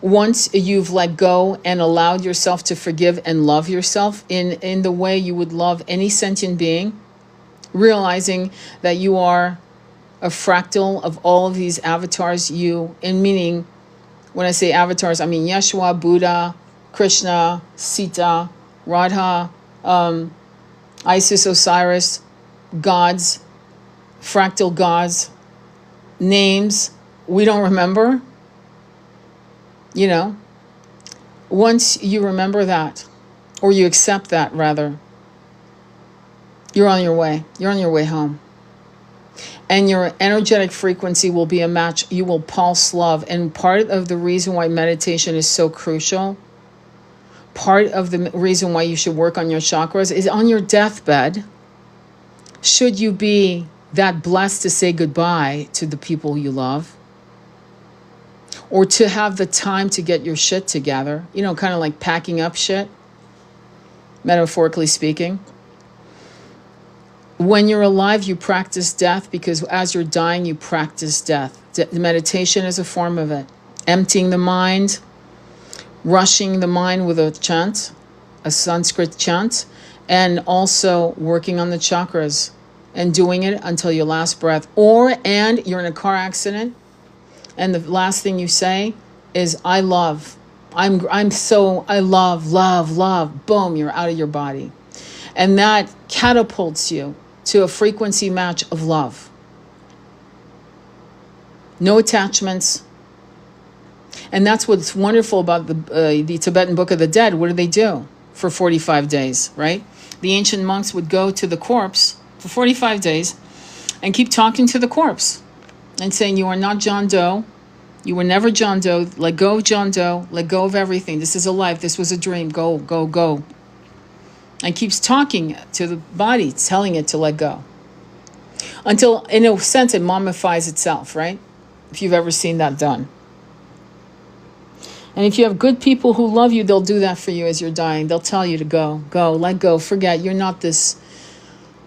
once you've let go and allowed yourself to forgive and love yourself in the way you would love any sentient being, realizing that you are a fractal of all of these avatars, and meaning, when I say avatars, I mean Yeshua, Buddha, Krishna, Sita, Radha, Isis, Osiris, gods, fractal gods, names we don't remember. You know, once you remember that, or you accept that rather, you're on your way. You're on your way home. And your energetic frequency will be a match. You will pulse love. And part of the reason why meditation is so crucial, part of the reason why you should work on your chakras is on your deathbed. Should you be that blessed to say goodbye to the people you love, or to have the time to get your shit together, you know, kind of like packing up shit, metaphorically speaking. When you're alive, you practice death, because as you're dying, you practice death. Meditation is a form of it. Emptying the mind, rushing the mind with a chant, a Sanskrit chant, and also working on the chakras and doing it until your last breath. And you're in a car accident, and the last thing you say is, I love. I love. Boom, you're out of your body. And that catapults you to a frequency match of love. No attachments. And that's what's wonderful about the Tibetan Book of the Dead. What do they do for 45 days, right? The ancient monks would go to the corpse for 45 days and keep talking to the corpse and saying, you are not John Doe. You were never John Doe. Let go of John Doe. Let go of everything. This is a life. This was a dream. Go, go, go. And keeps talking to the body, telling it to let go. Until, in a sense, it mummifies itself, right? If you've ever seen that done. And if you have good people who love you, they'll do that for you as you're dying. They'll tell you to go, let go, forget. You're not this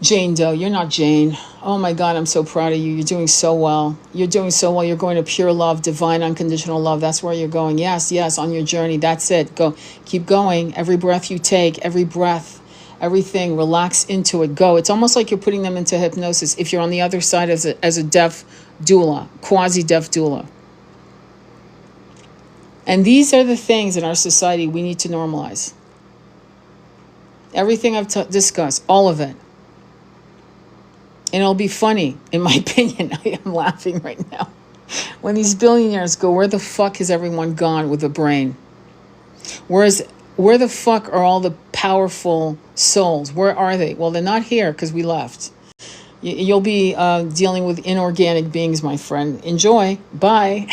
Jane Doe. You're not Jane. Oh my God, I'm so proud of you. You're doing so well. You're doing so well. You're going to pure love, divine, unconditional love. That's where you're going. Yes, on your journey. That's it. Go. Keep going. Every breath you take, every breath, everything, relax into it. Go. It's almost like you're putting them into hypnosis if you're on the other side as a deaf doula, quasi-deaf doula. And these are the things in our society we need to normalize. Everything I've discussed, all of it. And it'll be funny, in my opinion. I am laughing right now. When these billionaires go, where the fuck has everyone gone with a brain? Where the fuck are all the powerful souls? Where are they? Well, they're not here because we left. You'll be dealing with inorganic beings, my friend. Enjoy. Bye.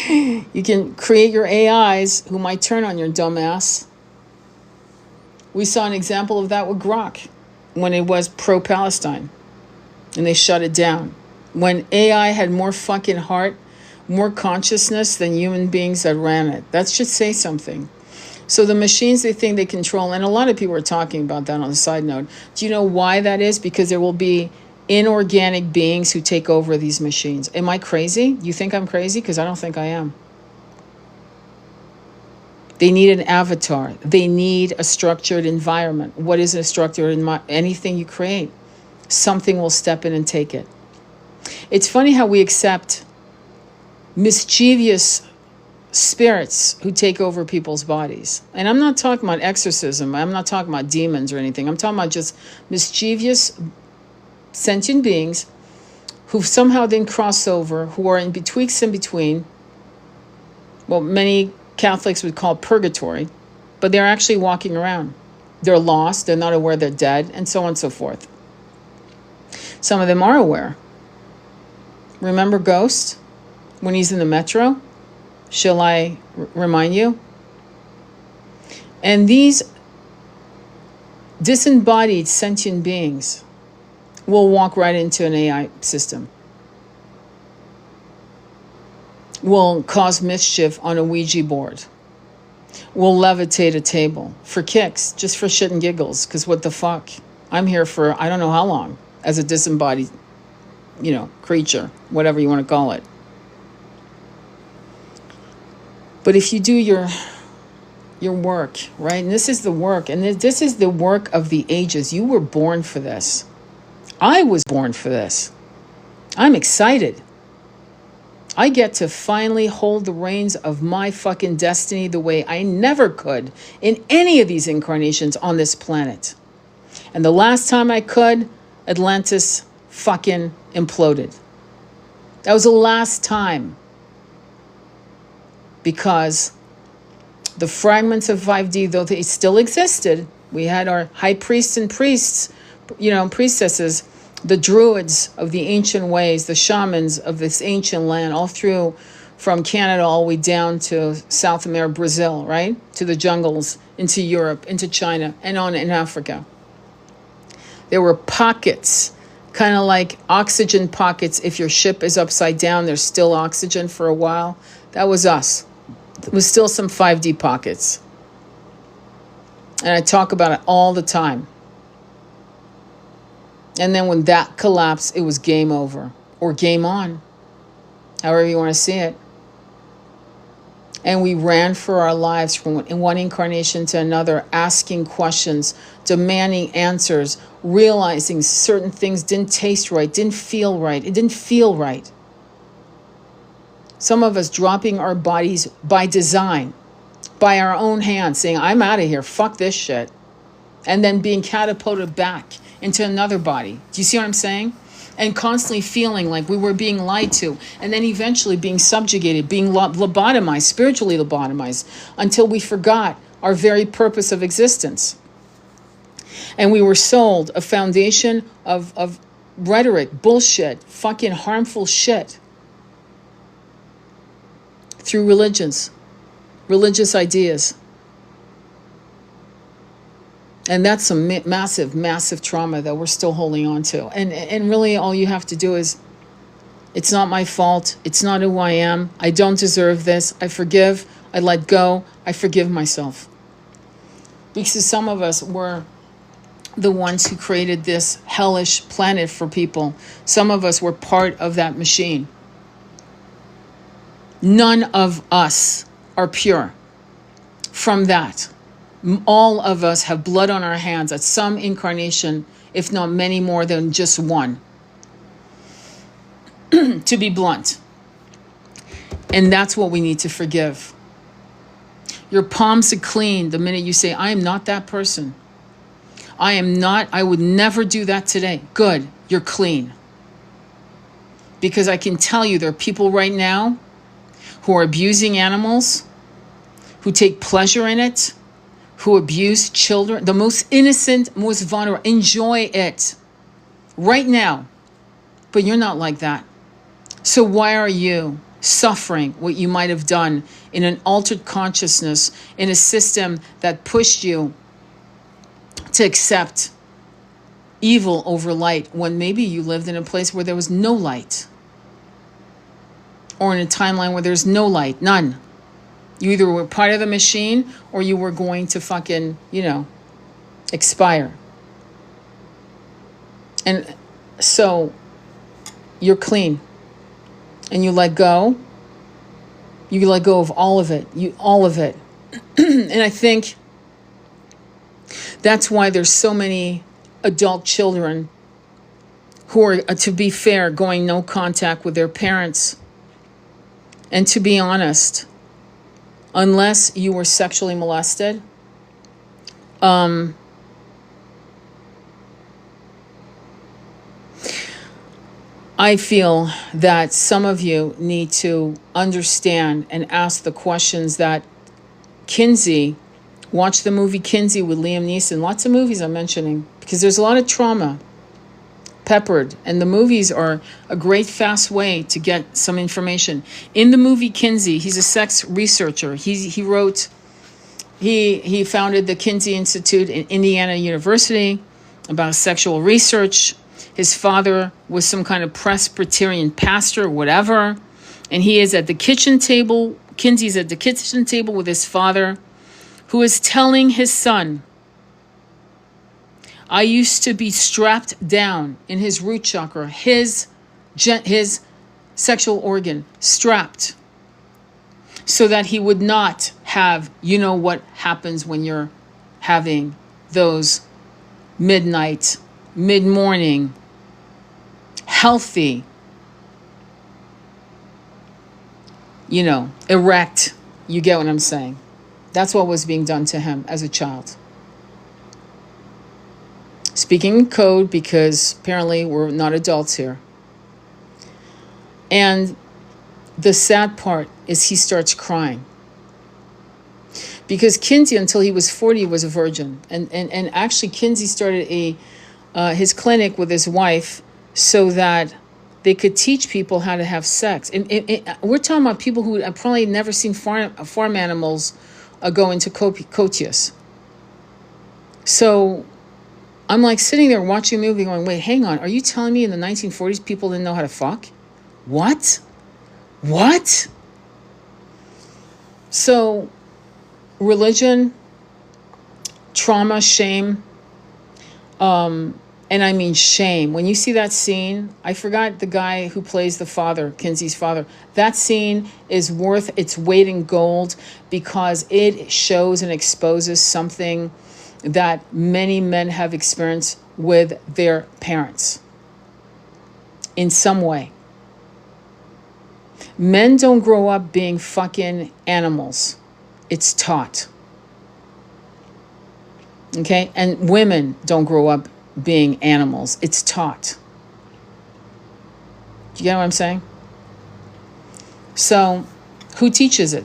You can create your AIs who might turn on your dumbass. We saw an example of that with Grok when it was pro-Palestine. And they shut it down. When AI had more fucking heart, more consciousness than human beings that ran it. That should say something. So the machines they think they control, and a lot of people are talking about that on a side note. Do you know why that is? Because there will be inorganic beings who take over these machines. Am I crazy? You think I'm crazy? Because I don't think I am. They need an avatar. They need a structured environment. What is a structured environment? Anything you create. Something will step in and take it. It's funny how we accept mischievous spirits who take over people's bodies. And I'm not talking about exorcism. I'm not talking about demons or anything. I'm talking about just mischievous sentient beings who somehow then cross over, who are in betwixt and between, what many Catholics would call purgatory, but they're actually walking around. They're lost, they're not aware they're dead, and so on and so forth. Some of them are aware. Remember Ghost when he's in the metro? Shall I remind you? And these disembodied sentient beings will walk right into an AI system. Will cause mischief on a Ouija board. Will levitate a table for kicks, just for shit and giggles, because what the fuck? I'm here for I don't know how long as a disembodied, creature, whatever you want to call it. But if you do your work, right? And this is the work, and this is the work of the ages. You were born for this. I was born for this. I'm excited. I get to finally hold the reins of my fucking destiny the way I never could in any of these incarnations on this planet. And the last time I could, Atlantis fucking imploded. That was the last time. Because the fragments of 5D, though they still existed, we had our high priests and priests, priestesses, the druids of the ancient ways, the shamans of this ancient land, all through from Canada all the way down to South America, Brazil, right? To the jungles, into Europe, into China, and on in Africa. There were pockets, kind of like oxygen pockets. If your ship is upside down, there's still oxygen for a while. That was us. There was still some 5D pockets. And I talk about it all the time. And then when that collapsed, it was game over. Or game on. However you want to see it. And we ran for our lives from one incarnation to another, asking questions, demanding answers, realizing certain things didn't taste right, didn't feel right. It didn't feel right. Some of us dropping our bodies by design, by our own hand, saying, I'm out of here, fuck this shit. And then being catapulted back into another body. Do you see what I'm saying? And constantly feeling like we were being lied to. And then eventually being subjugated, being lobotomized, spiritually lobotomized, until we forgot our very purpose of existence. And we were sold a foundation of rhetoric, bullshit, fucking harmful shit. Through religious ideas. And that's some massive, massive trauma that we're still holding on to. And really all you have to do is, it's not my fault. It's not who I am. I don't deserve this. I forgive. I let go. I forgive myself. Because some of us were the ones who created this hellish planet for people. Some of us were part of that machine. None of us are pure from that. All of us have blood on our hands at some incarnation, if not many more than just one. To be blunt. And that's what we need to forgive. Your palms are clean the minute you say, I am not that person. I would never do that today. Good, you're clean. Because I can tell you there are people right now who are abusing animals, who take pleasure in it, who abuse children, the most innocent, most vulnerable. Enjoy it right now. But you're not like that. So why are you suffering what you might have done in an altered consciousness, in a system that pushed you to accept evil over light, when maybe you lived in a place where there was no light? Or in a timeline where there's no light, none. You either were part of the machine or you were going to fucking, expire. And so you're clean. And you let go. You let go of all of it. All of it. And I think that's why there's so many adult children who are, to be fair, going no contact with their parents. And to be honest, unless you were sexually molested, I feel that some of you need to understand and ask the questions that Kinsey, watch the movie Kinsey with Liam Neeson. Lots of movies I'm mentioning because there's a lot of trauma peppered, and the movies are a great fast way to get some information. In the movie Kinsey, he's a sex researcher. He founded the Kinsey Institute in Indiana University about sexual research. His father was some kind of Presbyterian pastor, whatever. And he is at the kitchen table. Kinsey's at the kitchen table with his father, who is telling his son, I used to be strapped down in his root chakra, his sexual organ, strapped, so that he would not have, what happens when you're having those midnight, mid-morning, healthy, erect. You get what I'm saying? That's what was being done to him as a child. Speaking in code, because apparently we're not adults here. And the sad part is he starts crying. Because Kinsey, until he was 40, was a virgin. And actually, Kinsey started his clinic with his wife so that they could teach people how to have sex. And we're talking about people who have probably never seen farm animals go into coitus. So I'm like sitting there watching a movie going, wait, hang on. Are you telling me in the 1940s people didn't know how to fuck? What? So religion, trauma, shame, and I mean shame. When you see that scene, I forgot the guy who plays the father, Kinsey's father. That scene is worth its weight in gold because it shows and exposes something that many men have experienced with their parents in some way. Men don't grow up being fucking animals. It's taught. Okay? And women don't grow up being animals. It's taught. Do you get what I'm saying? So, who teaches it?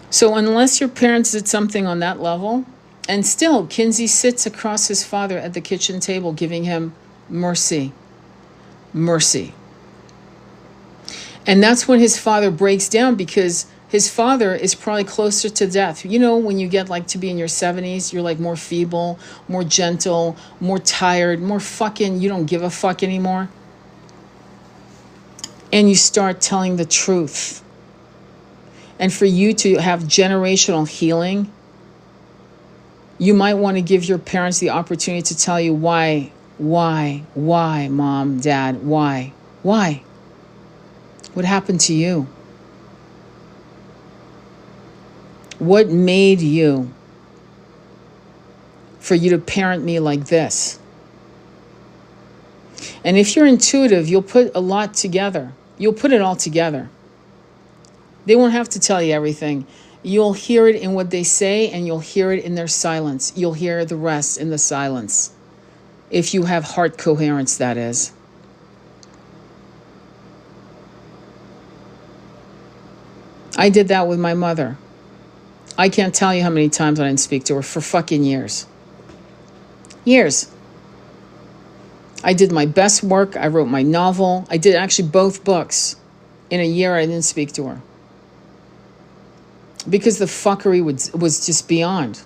So unless your parents did something on that level, and still, Kinsey sits across his father at the kitchen table giving him mercy. Mercy. And that's when his father breaks down because his father is probably closer to death. When you get to be in your 70s, you're more feeble, more gentle, more tired, more fucking, you don't give a fuck anymore. And you start telling the truth. and for you to have generational healing, you might want to give your parents the opportunity to tell you why, mom, dad, why? What happened to you? What made you for you to parent me like this? And if you're intuitive, you'll put a lot together. You'll put it all together. They won't have to tell you everything. You'll hear it in what they say, and you'll hear it in their silence. You'll hear the rest in the silence. If you have heart coherence, that is. I did that with my mother. I can't tell you how many times I didn't speak to her for fucking years. Years. I did my best work. I wrote my novel. I did actually both books. In a year, I didn't speak to her. Because the fuckery was just beyond.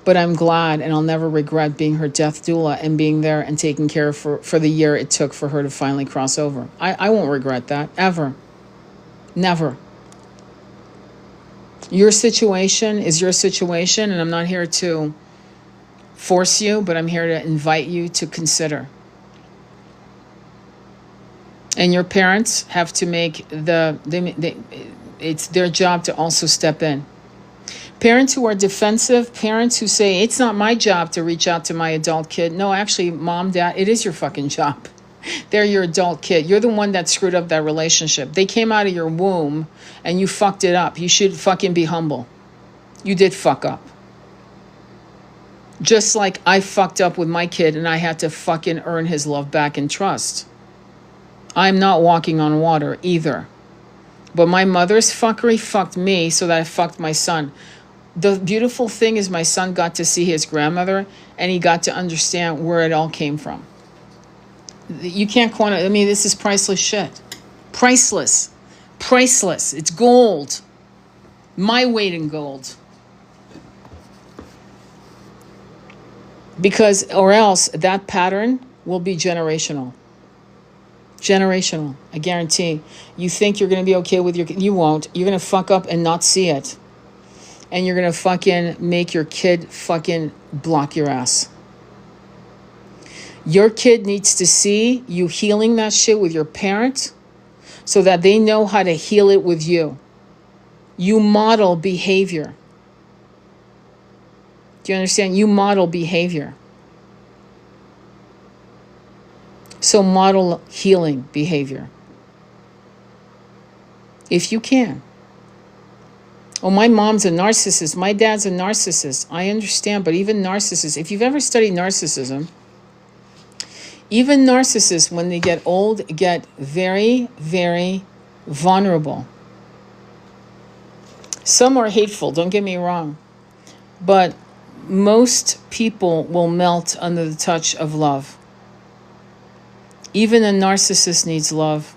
But I'm glad, and I'll never regret being her death doula and being there and taking care of her for the year it took for her to finally cross over. I won't regret that, ever. Never. Your situation is your situation, and I'm not here to force you, but I'm here to invite you to consider. And your parents have to make it's their job to also step in. Parents who are defensive, parents who say, it's not my job to reach out to my adult kid. No, actually, mom, dad, it is your fucking job. They're your adult kid. You're the one that screwed up that relationship. They came out of your womb and you fucked it up. You should fucking be humble. You did fuck up. Just like I fucked up with my kid and I had to fucking earn his love back and trust. I'm not walking on water either. But my mother's fuckery fucked me so that I fucked my son. The beautiful thing is my son got to see his grandmother and he got to understand where it all came from. You can't quantify. I mean, this is priceless shit. Priceless. Priceless. It's gold. My weight in gold. Because, or else, that pattern will be generational. Generational. I guarantee. You think you're going to be okay with your kid. You won't. You're going to fuck up and not see it. And you're going to fucking make your kid fucking block your ass. Your kid needs to see you healing that shit with your parent so that they know how to heal it with you. You model behavior. Do you understand? You model behavior. So model healing behavior. If you can. Oh, my mom's a narcissist. My dad's a narcissist. I understand, but even narcissists, if you've ever studied narcissism, even narcissists, when they get old, get very, very vulnerable. Some are hateful, don't get me wrong. But most people will melt under the touch of love. Even a narcissist needs love.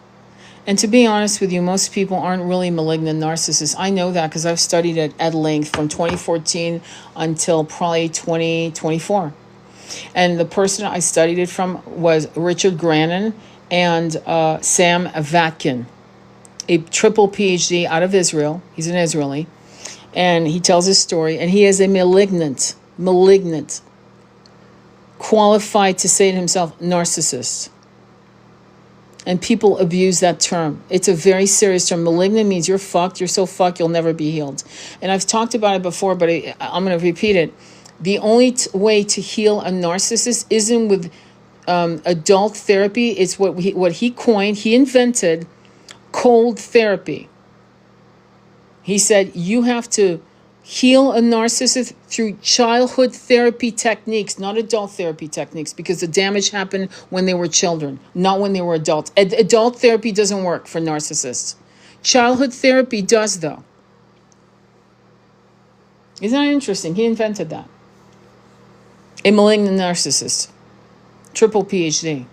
And to be honest with you, most people aren't really malignant narcissists. I know that because I've studied it at length from 2014 until probably 2024. And the person I studied it from was Richard Grannon and Sam Vatkin, a triple PhD out of Israel. He's an Israeli. And he tells his story. And he is a malignant, qualified to say to himself, narcissist. And people abuse that term. It's a very serious term. Malignant means you're fucked. You're so fucked, you'll never be healed. And I've talked about it before, but I'm going to repeat it. The only way to heal a narcissist isn't with adult therapy. It's what he coined. He invented cold therapy. He said you have to heal a narcissist through childhood therapy techniques, not adult therapy techniques, because the damage happened when they were children, not when they were adults. Adult therapy doesn't work for narcissists. Childhood therapy does, though. Isn't that interesting? He invented that. A malignant narcissist. Triple PhD.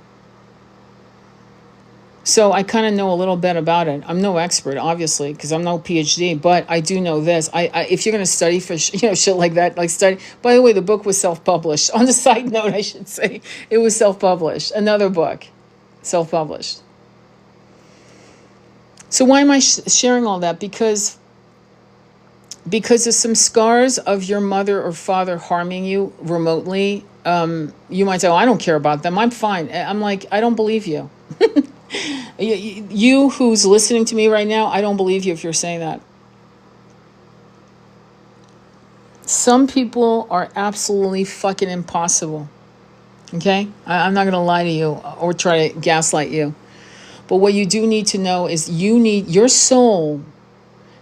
So I kind of know a little bit about it. I'm no expert, obviously, because I'm no PhD, but I do know this. If you're going to study for shit like that, like study. By the way, the book was self-published. On the side note, I should say, it was self-published. Another book, self-published. So why am I sharing all that? Because of some scars of your mother or father harming you remotely. You might say, oh, I don't care about them, I'm fine. I'm like, I don't believe you. You who's listening to me right now, I don't believe you if you're saying that. Some people are absolutely fucking impossible. Okay? I'm not going to lie to you or try to gaslight you. But what you do need to know is your soul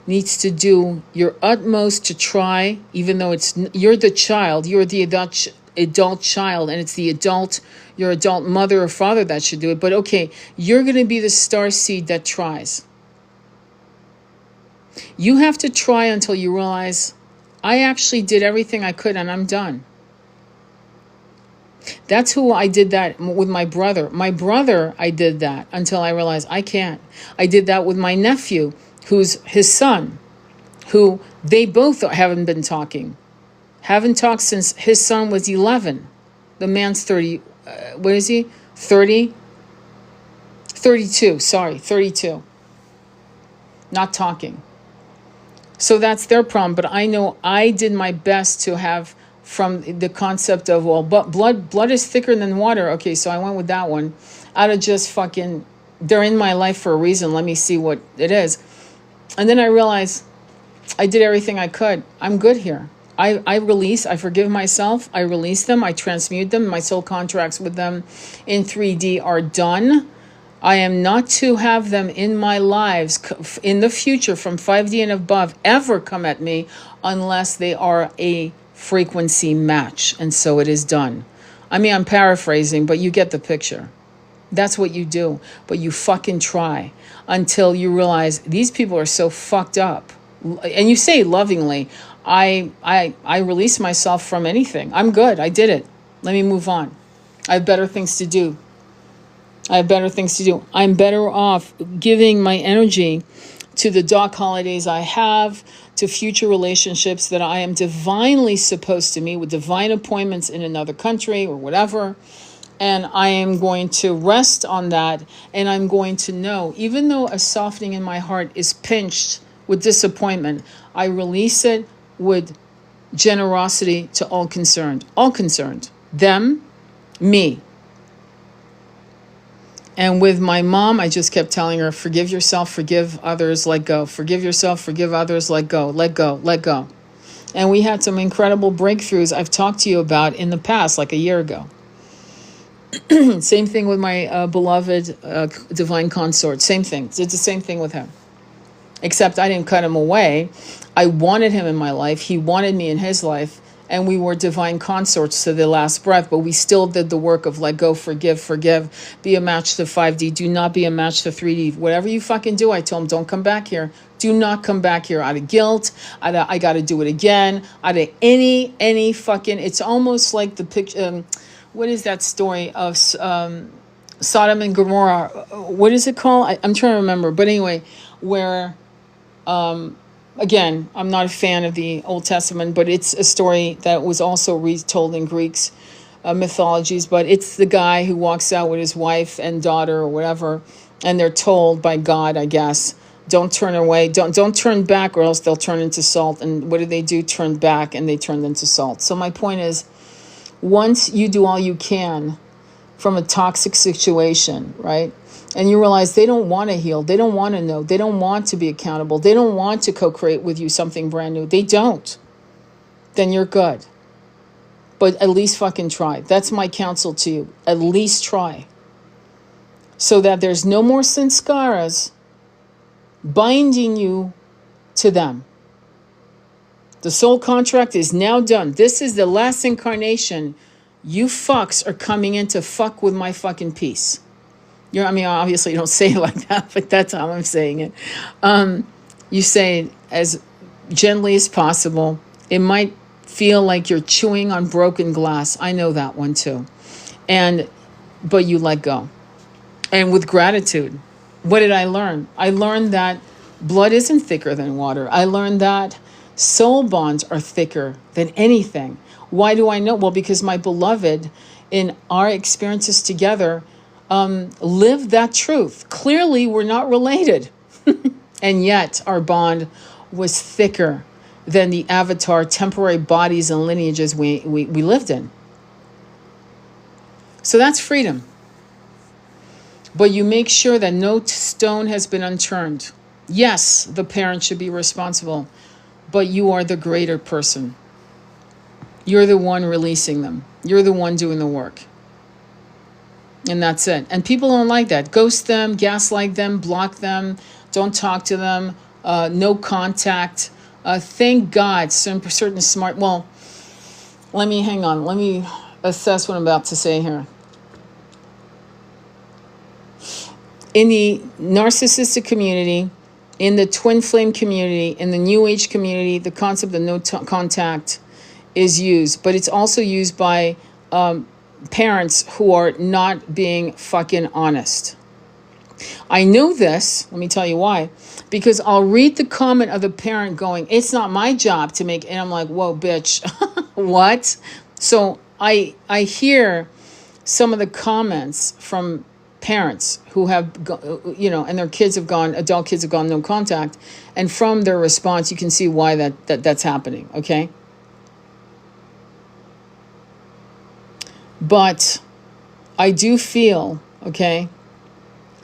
needs to do your utmost to try, even though you're the child, you're the adult child, and it's your adult mother or father that should do it. But okay, you're going to be the star seed that tries. You have to try until you realize, I actually did everything I could and I'm done. That's who I did that with my brother. My brother, I did that until I realized I can't. I did that with my nephew, who's his son, who they both haven't been talking. Haven't talked since his son was 11. The man's 30. What is he? 30? 32. Sorry, 32. Not talking. So that's their problem. But I know I did my best to have, from the concept of, well, but blood is thicker than water. Okay, so I went with that one. Out of just fucking, they're in my life for a reason. Let me see what it is. And then I realized I did everything I could. I'm good here. I forgive myself. I release them. I transmute them. My soul contracts with them in 3D are done. I am not to have them in my lives in the future from 5D and above ever come at me unless they are a frequency match. And so it is done. I mean, I'm paraphrasing, but you get the picture. That's what you do. But you fucking try until you realize these people are so fucked up. And you say lovingly, I release myself from anything. I'm good. I did it. Let me move on. I have better things to do. I'm better off giving my energy to the dark holidays I have, to future relationships that I am divinely supposed to meet with divine appointments in another country or whatever. And I am going to rest on that. And I'm going to know, even though a softening in my heart is pinched with disappointment, I release it with generosity to all concerned. All concerned. Them, me. And with my mom, I just kept telling her, forgive yourself, forgive others, let go. Forgive yourself, forgive others, let go, let go, let go. And we had some incredible breakthroughs I've talked to you about in the past, like a year ago. Same thing with my beloved divine consort. Same thing. Did the same thing with him. Except I didn't cut him away. I wanted him in my life. He wanted me in his life. And we were divine consorts to the last breath, but we still did the work of let go, forgive, be a match to 5D. Do not be a match to 3D. Whatever you fucking do, I told him, don't come back here. Do not come back here out of guilt. I got to do it again. Out of any fucking, it's almost like the picture, what is that story of Sodom and Gomorrah? What is it called? I'm trying to remember. But anyway, where... Again, I'm not a fan of the Old Testament, but it's a story that was also retold in Greek's mythologies. But it's the guy who walks out with his wife and daughter or whatever, and they're told by God, I guess, don't turn away, don't turn back, or else they'll turn into salt. And what do? Turn back, and they turned into salt. So my point is, once you do all you can from a toxic situation, right? And you realize they don't want to heal. They don't want to know. They don't want to be accountable. They don't want to co-create with you something brand new. They don't. Then you're good. But at least fucking try. That's my counsel to you. At least try. So that there's no more sanskaras binding you to them. The soul contract is now done. This is the last incarnation. You fucks are coming in to fuck with my fucking peace. Obviously you don't say it like that, but that's how I'm saying it. You say it as gently as possible. It might feel like you're chewing on broken glass. I know that one too. But you let go. And with gratitude. What did I learn? I learned that blood isn't thicker than water. I learned that soul bonds are thicker than anything. Why do I know? Well, because my beloved, in our experiences together, live that truth. Clearly, we're not related. And yet our bond was thicker than the avatar temporary bodies and lineages we lived in. So that's freedom. But you make sure that no stone has been unturned. Yes, the parent should be responsible, but you are the greater person. You're the one releasing them. You're the one doing the work. And that's it. And people don't like that. Ghost them, gaslight them, block them, don't talk to them, no contact. Thank God certain smart... Well, let me assess what I'm about to say here. In the narcissistic community, in the twin flame community, in the new age community, the concept of no contact is used. But it's also used by parents who are not being fucking honest. I know this, let me tell you why, because I'll read the comment of the parent going, it's not my job to make, and I'm like, whoa, bitch, what? So I hear some of the comments from parents who have, and their adult kids have gone no contact, and from their response, you can see why that's happening, okay? But I do feel, okay,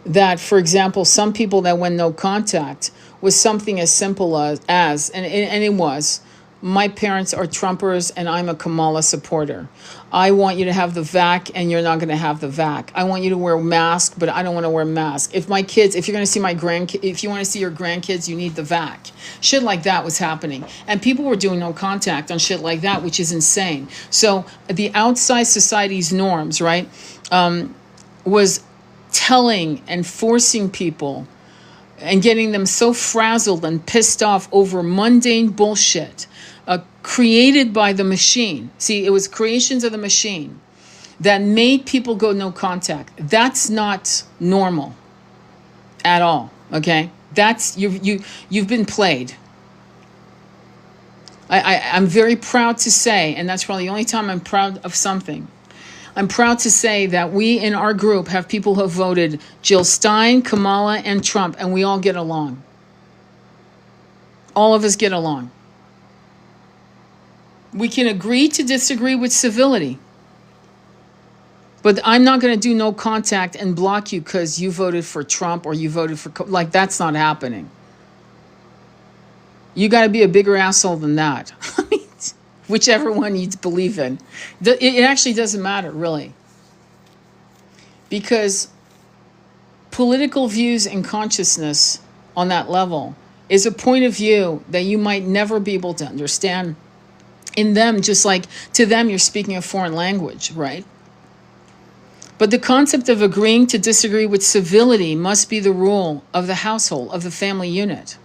that, for example, some people that went no contact was something as simple as and it was, my parents are Trumpers and I'm a Kamala supporter. I want you to have the vac and you're not going to have the vac. I want you to wear a mask, but I don't want to wear a mask. If you're going to see if you want to see your grandkids, you need the vac. Shit like that was happening. And people were doing no contact on shit like that, which is insane. So the outside society's norms, right, was telling and forcing people and getting them so frazzled and pissed off over mundane bullshit created by the machine. See, it was creations of the machine that made people go no contact. That's not normal at all, okay? That's, you've been played. I'm very proud to say, and that's probably the only time I'm proud of something, I'm proud to say that we in our group have people who have voted Jill Stein, Kamala, and Trump, and we all get along. All of us get along. We can agree to disagree with civility. But I'm not going to do no contact and block you because you voted for Trump or you voted for... Like, that's not happening. You got to be a bigger asshole than that. Whichever one you believe in. It actually doesn't matter, really. Because political views and consciousness on that level is a point of view that you might never be able to understand in them, just like to them you're speaking a foreign language, right? But the concept of agreeing to disagree with civility must be the rule of the household, of the family unit.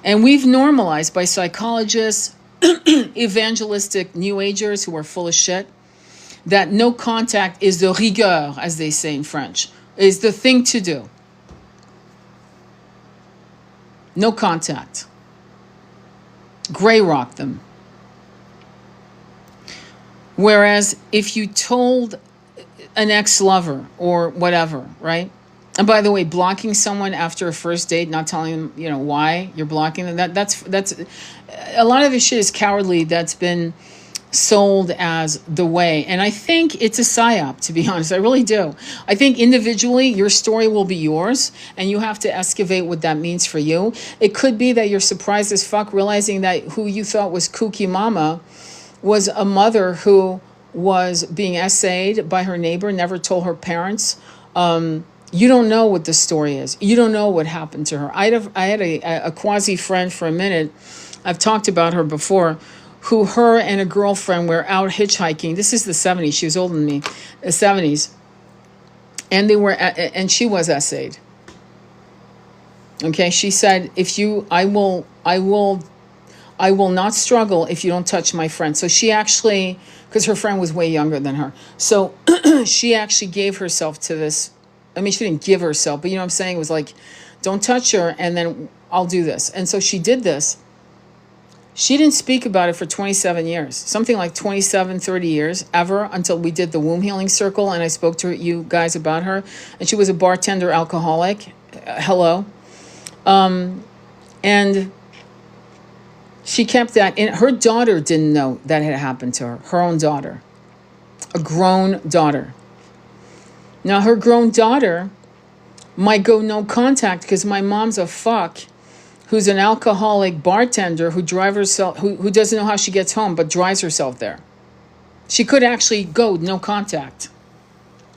And we've normalized by psychologists, evangelistic New Agers who are full of shit, that no contact is de rigueur, as they say in French, is the thing to do. No contact. Gray rock them. Whereas if you told an ex-lover or whatever, right? And by the way, blocking someone after a first date, not telling them, why you're blocking them, that's a lot of this shit is cowardly. That's been sold as the way. And I think it's a psyop, to be honest. I really do. I think individually, your story will be yours, and you have to excavate what that means for you. It could be that you're surprised as fuck realizing that who you thought was kooky mama was a mother who was being essayed by her neighbor, never told her parents. You don't know what the story is. You don't know what happened to her. I had a quasi friend for a minute. I've talked about her before, who her and a girlfriend were out hitchhiking. This is the 70s. She was older than me, the 70s. And and she was essayed. Okay, she said, I will not struggle if you don't touch my friend. So she actually, because her friend was way younger than her. So she actually gave herself to this. I mean, she didn't give herself, but you know what I'm saying? It was like, don't touch her, and then I'll do this. And so she did this. She didn't speak about it for 27 years, something like 27, 30 years, ever, until we did the womb healing circle, and I spoke to you guys about her. And she was a bartender alcoholic, Hello. And she kept that in. Her daughter didn't know that had happened to her. Her own daughter. A grown daughter. Now, her grown daughter might go no contact because my mom's a fuck who's an alcoholic bartender who drives herself, who doesn't know how she gets home, but drives herself there. She could actually go no contact,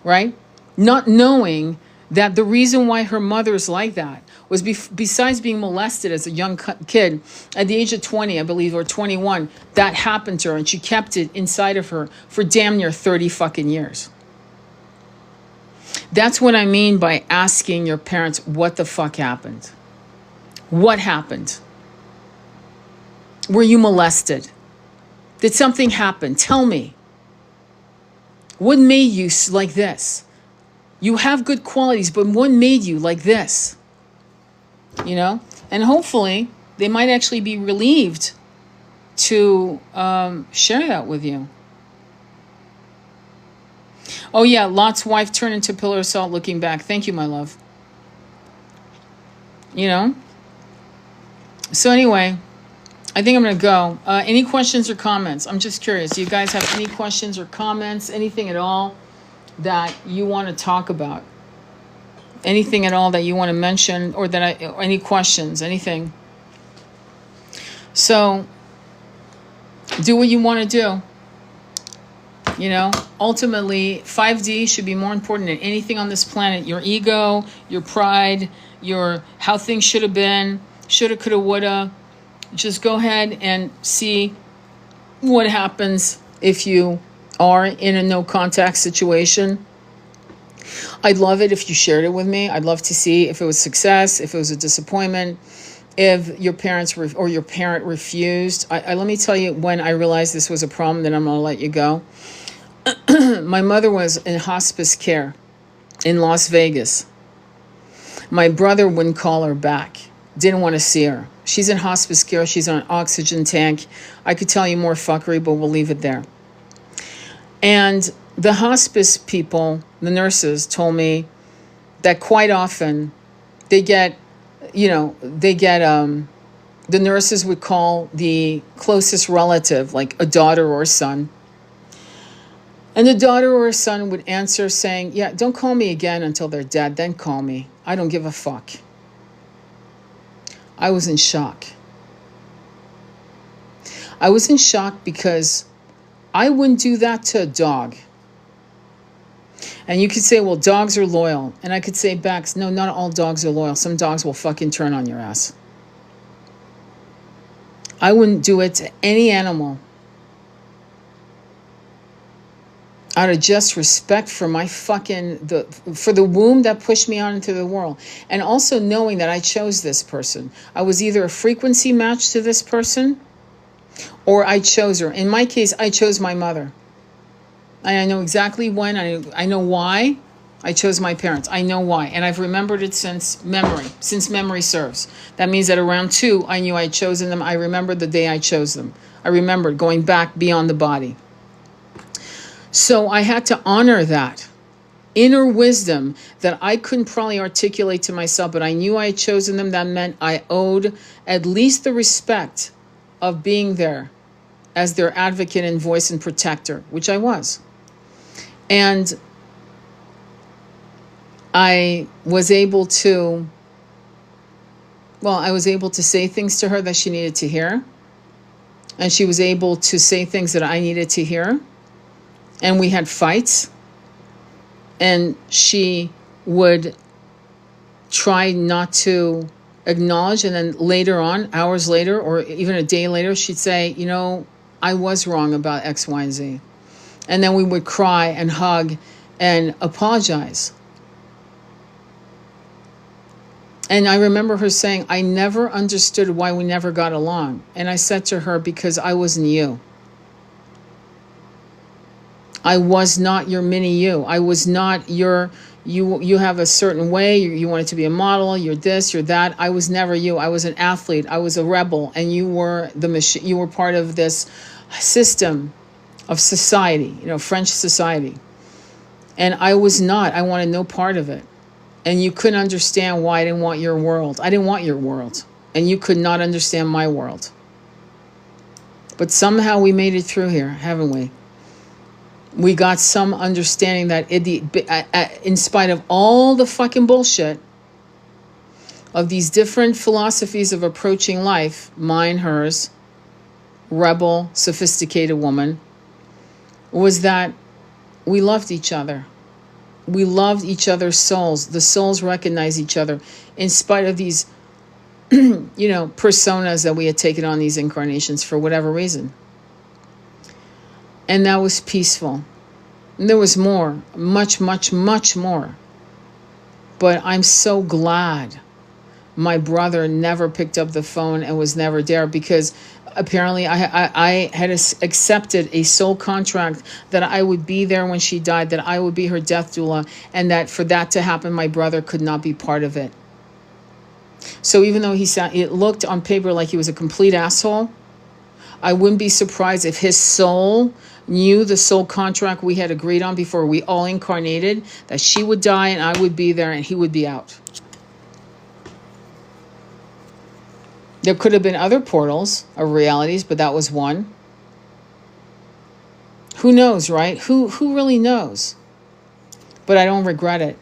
right? Not knowing that the reason why her mother's like that was besides being molested as a young kid at the age of 20, I believe, or 21, that happened to her, and she kept it inside of her for damn near 30 fucking years. That's what I mean by asking your parents what the fuck happened. What happened? Were you molested? Did something happen? Tell me. What made you like this? You have good qualities, but what made you like this? You know? And hopefully, they might actually be relieved to share that with you. Oh yeah, Lot's wife turned into a pillar of salt looking back. Thank you, my love. You know? So anyway, I think I'm going to go. Any questions or comments? I'm just curious. Do you guys have any questions or comments? Anything at all that you want to talk about? Anything at all that you want to mention, or any questions, anything? So do what you want to do. You know, ultimately, 5D should be more important than anything on this planet. Your ego, your pride, your how things should have been, shoulda, coulda, woulda. Just go ahead and see what happens if you are in a no contact situation. I'd love it if you shared it with me. I'd love to see if it was success, if it was a disappointment, if your parents or your parent refused. Let me tell you when I realized this was a problem, then I'm going to let you go. My mother was in hospice care in Las Vegas. My brother wouldn't call her back. Didn't want to see her. She's in hospice care. She's on an oxygen tank. I could tell you more fuckery, but we'll leave it there. And the hospice people, the nurses, told me that quite often the nurses would call the closest relative, like a daughter or a son. And the daughter or son would answer saying, yeah, don't call me again until they're dead. Then call me. I don't give a fuck. I was in shock. I was in shock because I wouldn't do that to a dog. And you could say, well, dogs are loyal. And I could say back, no, not all dogs are loyal. Some dogs will fucking turn on your ass. I wouldn't do it to any animal. Out of just respect for my for the womb that pushed me out into the world. And also knowing that I chose this person. I was either a frequency match to this person, or I chose her. In my case, I chose my mother. And I know exactly when, I know why I chose my parents. I know why. And I've remembered it since memory serves. That means that around 2, I knew I had chosen them. I remembered the day I chose them. I remembered going back beyond the body. So I had to honor that inner wisdom that I couldn't probably articulate to myself, but I knew I had chosen them. That meant I owed at least the respect of being there as their advocate and voice and protector, which I was. And I was able to say things to her that she needed to hear. And she was able to say things that I needed to hear. And we had fights, and she would try not to acknowledge, and then later on, hours later, or even a day later, she'd say, you know, I was wrong about X, Y, and Z. And then we would cry and hug and apologize. And I remember her saying, I never understood why we never got along. And I said to her, because I wasn't you. I was not your mini you. I was not your, you have a certain way, you wanted to be a model, you're this, you're that. I was never you. I was an athlete. I was a rebel. And you were the machine. You were part of this system of society, French society. And I was not. I wanted no part of it. And you couldn't understand why I didn't want your world. I didn't want your world. And you could not understand my world. But somehow we made it through here, haven't we? We got some understanding that in spite of all the fucking bullshit of these different philosophies of approaching life, mine, hers, rebel, sophisticated woman, was that we loved each other. We loved each other's souls. The souls recognized each other in spite of these, personas that we had taken on these incarnations for whatever reason. And that was peaceful. And there was more, much, much, much more. But I'm so glad my brother never picked up the phone and was never there, because apparently I had accepted a soul contract that I would be there when she died, that I would be her death doula, and that for that to happen, my brother could not be part of it. So even though it looked on paper like he was a complete asshole, I wouldn't be surprised if his soul knew the soul contract we had agreed on before we all incarnated, that she would die and I would be there and he would be out. There could have been other portals of realities, but that was one. Who knows, right? Who really knows? But I don't regret it.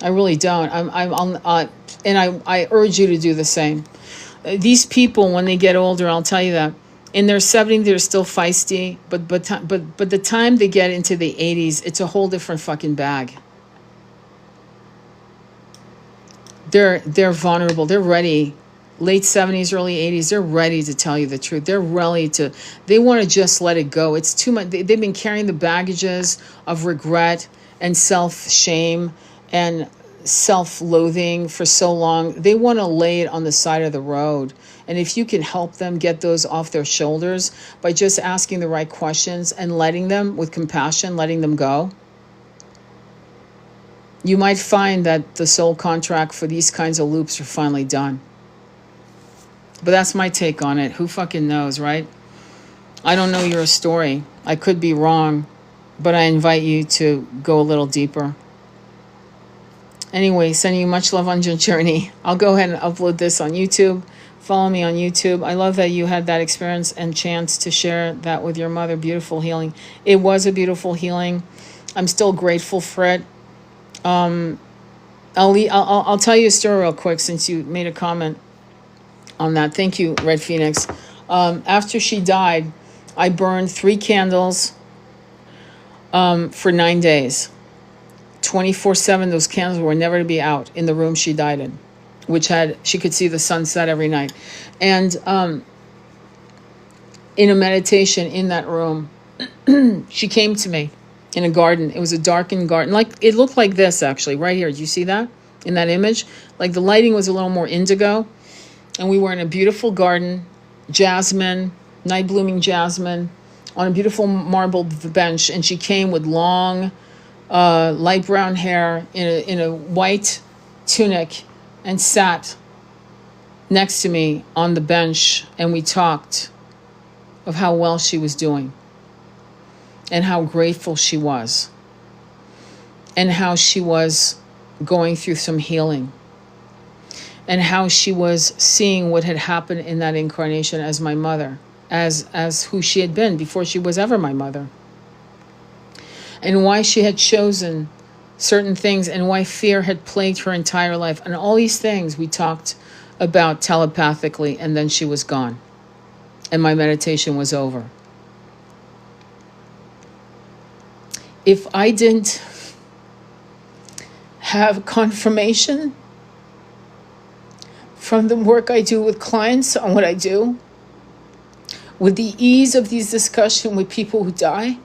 I really don't. I urge you to do the same. These people, when they get older, I'll tell you that in their 70s they're still feisty, but the time they get into the 80s, it's a whole different fucking bag. They're vulnerable. They're ready. Late 70s, early 80s, they're ready to tell you the truth. They want to just let it go. It's too much. They've been carrying the baggages of regret and self-shame and self-loathing for so long. They want to lay it on the side of the road. And if you can help them get those off their shoulders by just asking the right questions and letting them, with compassion, letting them go, you might find that the soul contract for these kinds of loops are finally done. But that's my take on it. Who fucking knows, right? I don't know your story. I could be wrong, but I invite you to go a little deeper. Anyway, sending you much love on your journey. I'll go ahead and upload this on YouTube. Follow me on YouTube. I love that you had that experience and chance to share that with your mother. Beautiful healing. It was a beautiful healing. I'm still grateful for it. I'll tell you a story real quick since you made a comment on that. Thank you, Red Phoenix. After she died, I burned 3 candles for 9 days. 24/7, those candles were never to be out in the room she died in, which she could see the sunset every night. And in a meditation in that room, she came to me in a garden. It was a darkened garden. It looked like this, actually, right here. Do you see that in that image? Like the lighting was a little more indigo. And we were in a beautiful garden, jasmine, night blooming jasmine, on a beautiful marble bench. And she came with long, light brown hair in a white tunic and sat next to me on the bench. And we talked of how well she was doing and how grateful she was and how she was going through some healing. And how she was seeing what had happened in that incarnation as my mother, as who she had been before she was ever my mother. And why she had chosen certain things and why fear had plagued her entire life. And all these things we talked about telepathically, and then she was gone. And my meditation was over. If I didn't have confirmation from the work I do with clients on what I do, with the ease of these discussions with people who die,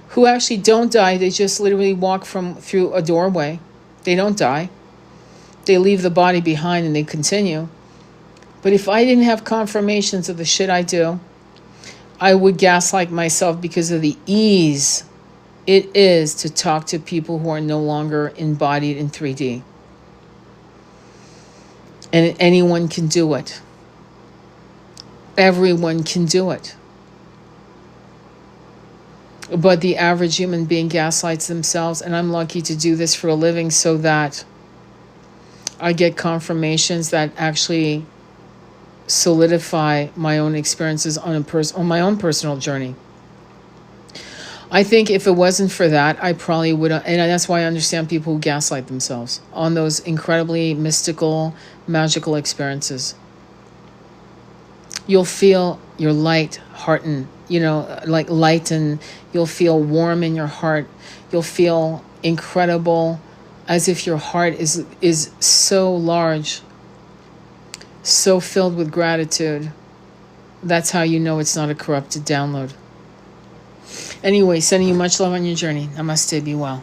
who actually don't die, they just literally walk through a doorway. They don't die. They leave the body behind and they continue. But if I didn't have confirmations of the shit I do, I would gaslight myself because of the ease it is to talk to people who are no longer embodied in 3D. And anyone can do it. Everyone can do it. But the average human being gaslights themselves, and I'm lucky to do this for a living so that I get confirmations that actually solidify my own experiences on my own personal journey. I think if it wasn't for that, I probably would, and that's why I understand people who gaslight themselves on those incredibly mystical, magical experiences. You'll feel your light hearten, like lighten. You'll feel warm in your heart. You'll feel incredible, as if your heart is so large, so filled with gratitude. That's how you know it's not a corrupted download. Anyway, sending you much love on your journey. Namaste. Be well.